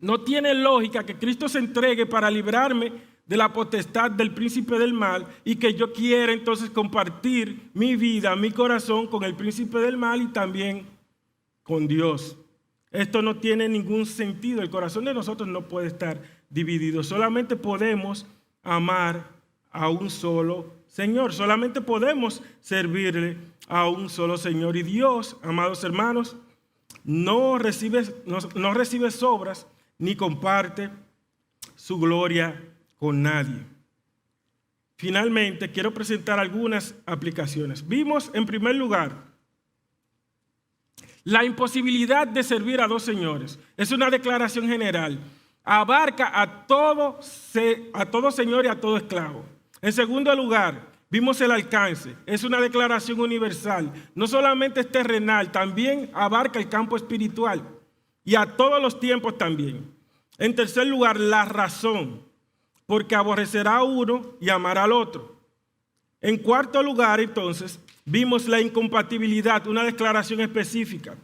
No tiene lógica que Cristo se entregue para librarme de la potestad del príncipe del mal y que yo quiera entonces compartir mi vida, mi corazón con el príncipe del mal y también con Dios. Esto no tiene ningún sentido. El corazón de nosotros no puede estar dividido. Solamente podemos amar a un solo Señor. Solamente podemos servirle a un solo Señor. Y Dios, amados hermanos, no recibe sobras ni comparte su gloria con nadie. Finalmente, quiero presentar algunas aplicaciones. Vimos, en primer lugar, la imposibilidad de servir a dos señores. Es una declaración general. Abarca a todo señor y a todo esclavo. En segundo lugar, Vimos el alcance. Es una declaración universal. No solamente es terrenal, también abarca el campo espiritual y a todos los tiempos también. En tercer lugar, la razón, porque aborrecerá a uno y amará al otro. En cuarto lugar, entonces, vimos la incompatibilidad, una declaración específica.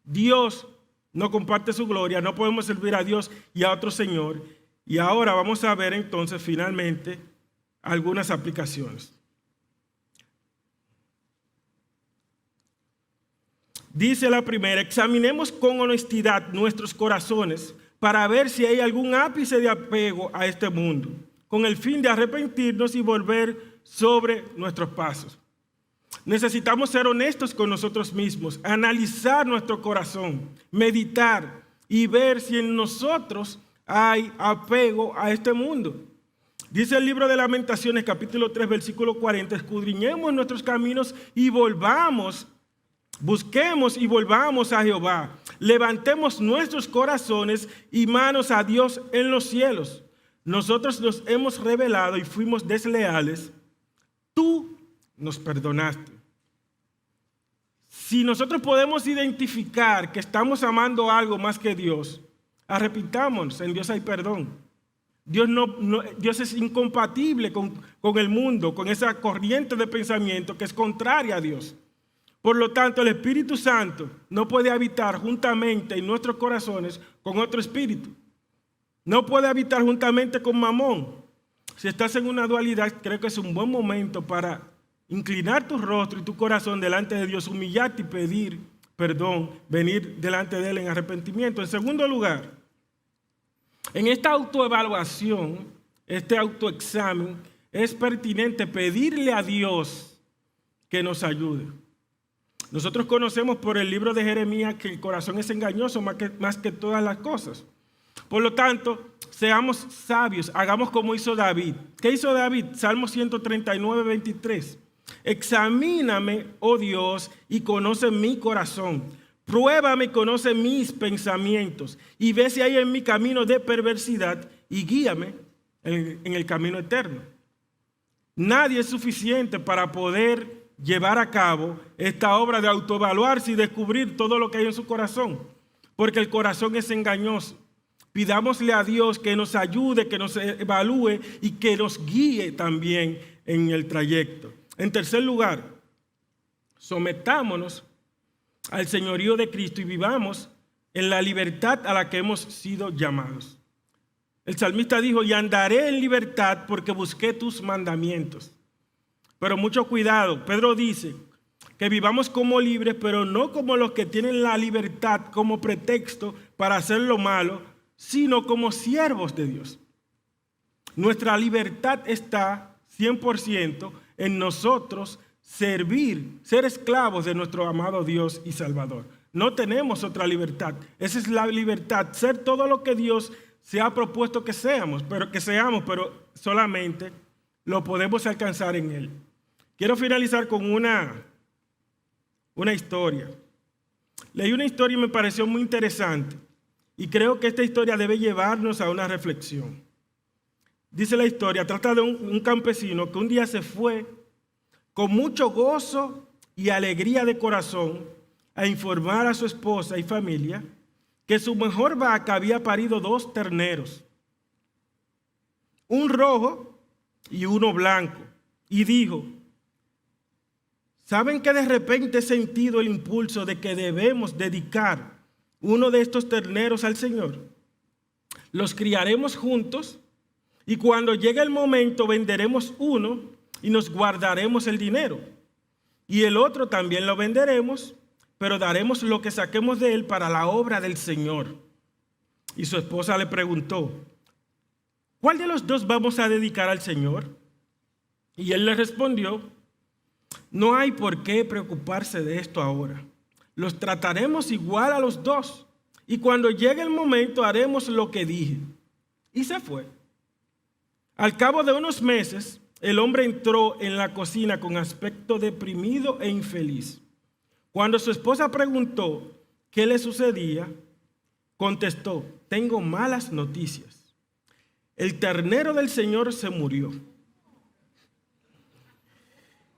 Dios no comparte su gloria, no podemos servir a Dios y a otro Señor. Y ahora vamos a ver entonces finalmente algunas aplicaciones. Dice la primera: examinemos con honestidad nuestros corazones para ver si hay algún ápice de apego a este mundo, con el fin de arrepentirnos y volver sobre nuestros pasos. Necesitamos ser honestos con nosotros mismos, analizar nuestro corazón, meditar y ver si en nosotros hay apego a este mundo. Dice el libro de Lamentaciones, capítulo 3, versículo 40, escudriñemos nuestros caminos y busquemos y volvamos a Jehová. Levantemos nuestros corazones y manos a Dios en los cielos. Nosotros nos hemos rebelado y fuimos desleales. Tú nos perdonaste. Si nosotros podemos identificar que estamos amando algo más que Dios, arrepentámonos, en Dios hay perdón. Dios es incompatible con el mundo, con esa corriente de pensamiento que es contraria a Dios. Por lo tanto, el Espíritu Santo no puede habitar juntamente en nuestros corazones con otro espíritu. No puede habitar juntamente con Mamón. Si estás en una dualidad, creo que es un buen momento para inclinar tu rostro y tu corazón delante de Dios, humillarte y pedir perdón, venir delante de Él en arrepentimiento. En segundo lugar, en esta autoevaluación, este autoexamen, es pertinente pedirle a Dios que nos ayude. Nosotros conocemos por el libro de Jeremías que el corazón es engañoso más que todas las cosas. Por lo tanto, seamos sabios, hagamos como hizo David. ¿Qué hizo David? Salmo 139, 23. Examíname, oh Dios, y conoce mi corazón. Pruébame y conoce mis pensamientos. Y ve si hay en mi camino de perversidad y guíame en el camino eterno. Nadie es suficiente para poder llevar a cabo esta obra de autoevaluarse y descubrir todo lo que hay en su corazón, porque el corazón es engañoso. Pidámosle a Dios que nos ayude, que nos evalúe y que nos guíe también en el trayecto. En tercer lugar, sometámonos al señorío de Cristo y vivamos en la libertad a la que hemos sido llamados. El salmista dijo: y andaré en libertad porque busqué tus mandamientos. Pero mucho cuidado, Pedro dice que vivamos como libres, pero no como los que tienen la libertad como pretexto para hacer lo malo, sino como siervos de Dios. Nuestra libertad está 100% en nosotros servir, ser esclavos de nuestro amado Dios y Salvador. No tenemos otra libertad. Esa es la libertad, ser todo lo que Dios se ha propuesto que seamos, pero solamente lo podemos alcanzar en Él. Quiero finalizar con una historia. Leí una historia y me pareció muy interesante. Y creo que esta historia debe llevarnos a una reflexión. Dice la historia, trata de un campesino que un día se fue con mucho gozo y alegría de corazón a informar a su esposa y familia que su mejor vaca había parido 2 terneros, un rojo y uno blanco. Y dijo: ¿saben que de repente he sentido el impulso de que debemos dedicar uno de estos terneros al Señor? Los criaremos juntos y cuando llegue el momento venderemos uno y nos guardaremos el dinero. Y el otro también lo venderemos, pero daremos lo que saquemos de él para la obra del Señor. Y su esposa le preguntó: ¿cuál de los 2 vamos a dedicar al Señor? Y él le respondió: no hay por qué preocuparse de esto ahora. Los trataremos igual a los 2. Y cuando llegue el momento haremos lo que dije. Y se fue. Al cabo de unos meses, el hombre entró en la cocina con aspecto deprimido e infeliz. Cuando su esposa preguntó qué le sucedía, contestó: tengo malas noticias. El ternero del Señor se murió.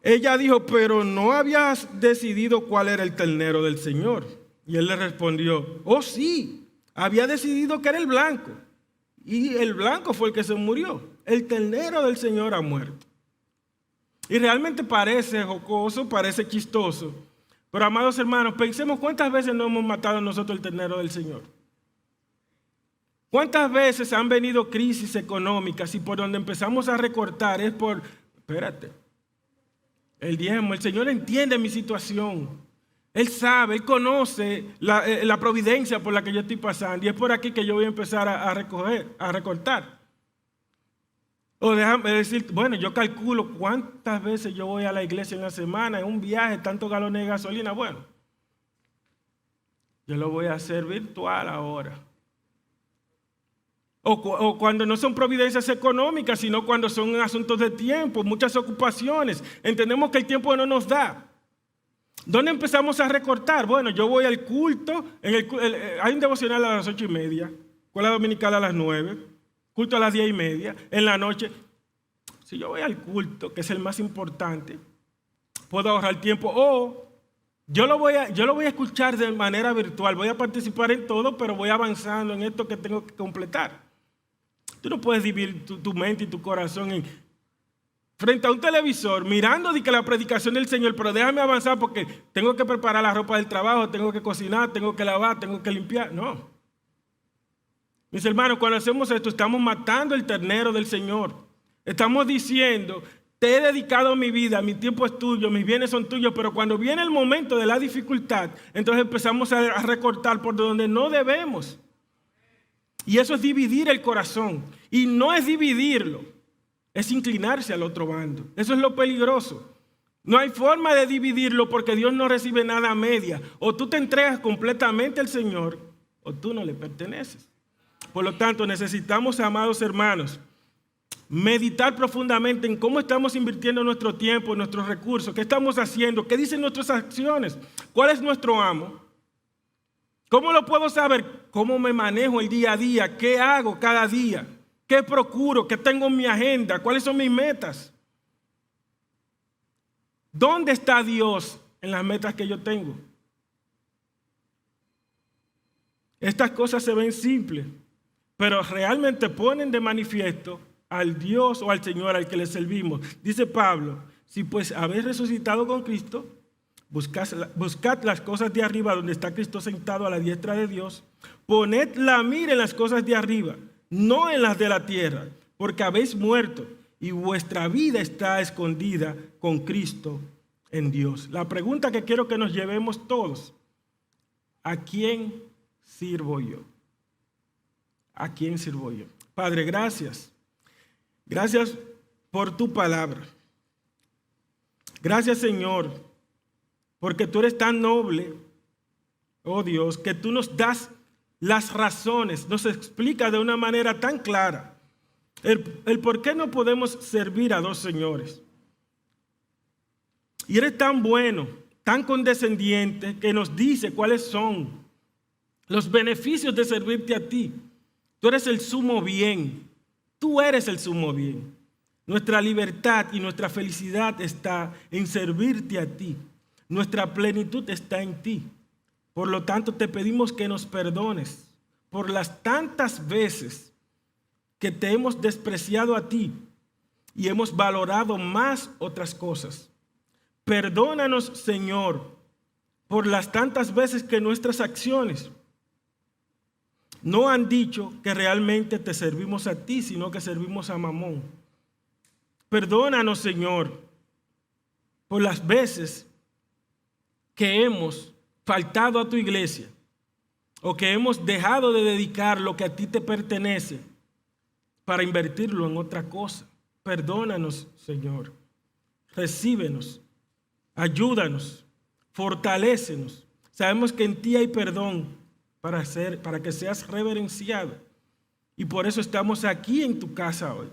Ella dijo, pero no habías decidido cuál era el ternero del Señor. Y él le respondió, oh sí, había decidido que era el blanco. Y el blanco fue el que se murió. El ternero del Señor ha muerto. Y realmente parece jocoso, parece chistoso. Pero amados hermanos, pensemos cuántas veces no hemos matado nosotros el ternero del Señor. ¿Cuántas veces han venido crisis económicas y por donde empezamos a recortar es por, espérate, el diezmo? El Señor entiende mi situación. Él sabe, Él conoce la providencia por la que yo estoy pasando. Y es por aquí que yo voy a empezar a recortar. O déjame decir, bueno, yo calculo cuántas veces yo voy a la iglesia en la semana, en un viaje, tantos galones de gasolina. Bueno, yo lo voy a hacer virtual ahora. O cuando no son providencias económicas, sino cuando son asuntos de tiempo, muchas ocupaciones. Entendemos que el tiempo no nos da. ¿Dónde empezamos a recortar? Bueno, yo voy al culto, hay un devocional a las 8:30, escuela dominical a las 9, culto a las 10:30, en la noche. Si yo voy al culto, que es el más importante, puedo ahorrar tiempo. O yo lo voy a escuchar de manera virtual, voy a participar en todo, pero voy avanzando en esto que tengo que completar. Tú no puedes dividir tu mente y tu corazón frente a un televisor, mirando de que la predicación del Señor, pero déjame avanzar porque tengo que preparar la ropa del trabajo, tengo que cocinar, tengo que lavar, tengo que limpiar. No. Mis hermanos, cuando hacemos esto, estamos matando el ternero del Señor. Estamos diciendo, te he dedicado mi vida, mi tiempo es tuyo, mis bienes son tuyos, pero cuando viene el momento de la dificultad, entonces empezamos a recortar por donde no debemos. Y eso es dividir el corazón. Y no es dividirlo, es inclinarse al otro bando. Eso es lo peligroso. No hay forma de dividirlo porque Dios no recibe nada a media. O tú te entregas completamente al Señor o tú no le perteneces. Por lo tanto, necesitamos, amados hermanos, meditar profundamente en cómo estamos invirtiendo nuestro tiempo, nuestros recursos, qué estamos haciendo, qué dicen nuestras acciones, cuál es nuestro amo. ¿Cómo lo puedo saber? ¿Cómo me manejo el día a día? ¿Qué hago cada día? ¿Qué procuro? ¿Qué tengo en mi agenda? ¿Cuáles son mis metas? ¿Dónde está Dios en las metas que yo tengo? Estas cosas se ven simples, pero realmente ponen de manifiesto al Dios o al Señor al que le servimos. Dice Pablo, si pues habéis resucitado con Cristo, buscad las cosas de arriba donde está Cristo sentado a la diestra de Dios. Poned la mira en las cosas de arriba, no en las de la tierra, porque habéis muerto y vuestra vida está escondida con Cristo en Dios. La pregunta que quiero que nos llevemos todos, ¿a quién sirvo yo? ¿A quién sirvo yo? Padre, gracias. Gracias por tu palabra. Gracias, Señor, porque tú eres tan noble, oh Dios, que tú nos das las razones, nos explica de una manera tan clara el por qué no podemos servir a dos señores. Y eres tan bueno, tan condescendiente, que nos dice cuáles son los beneficios de servirte a ti. Tú eres el sumo bien, tú eres el sumo bien. Nuestra libertad y nuestra felicidad está en servirte a ti. Nuestra plenitud está en ti. Por lo tanto, te pedimos que nos perdones por las tantas veces que te hemos despreciado a ti y hemos valorado más otras cosas. Perdónanos, Señor, por las tantas veces que nuestras acciones no han dicho que realmente te servimos a ti, sino que servimos a Mamón. Perdónanos, Señor, por las veces que hemos faltado a tu iglesia o que hemos dejado de dedicar lo que a ti te pertenece para invertirlo en otra cosa. Perdónanos, Señor. Recíbenos, ayúdanos, fortalécenos. Sabemos que en ti hay perdón para que seas reverenciado. Y por eso estamos aquí en tu casa hoy.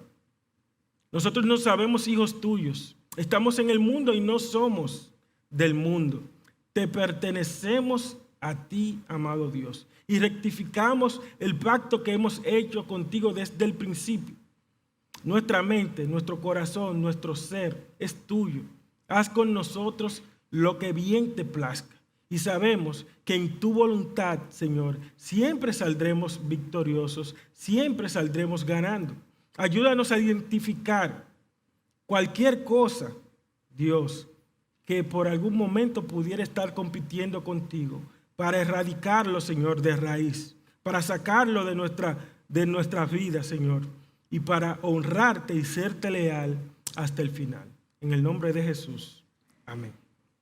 Nosotros no sabemos hijos tuyos. Estamos en el mundo y no somos del mundo. Te pertenecemos a ti, amado Dios. Y rectificamos el pacto que hemos hecho contigo desde el principio. Nuestra mente, nuestro corazón, nuestro ser es tuyo. Haz con nosotros lo que bien te plazca. Y sabemos que en tu voluntad, Señor, siempre saldremos victoriosos, siempre saldremos ganando. Ayúdanos a identificar cualquier cosa, Dios, que por algún momento pudiera estar compitiendo contigo, para erradicarlo, Señor, de raíz, para sacarlo de nuestra vida, Señor, y para honrarte y serte leal hasta el final. En el nombre de Jesús. Amén.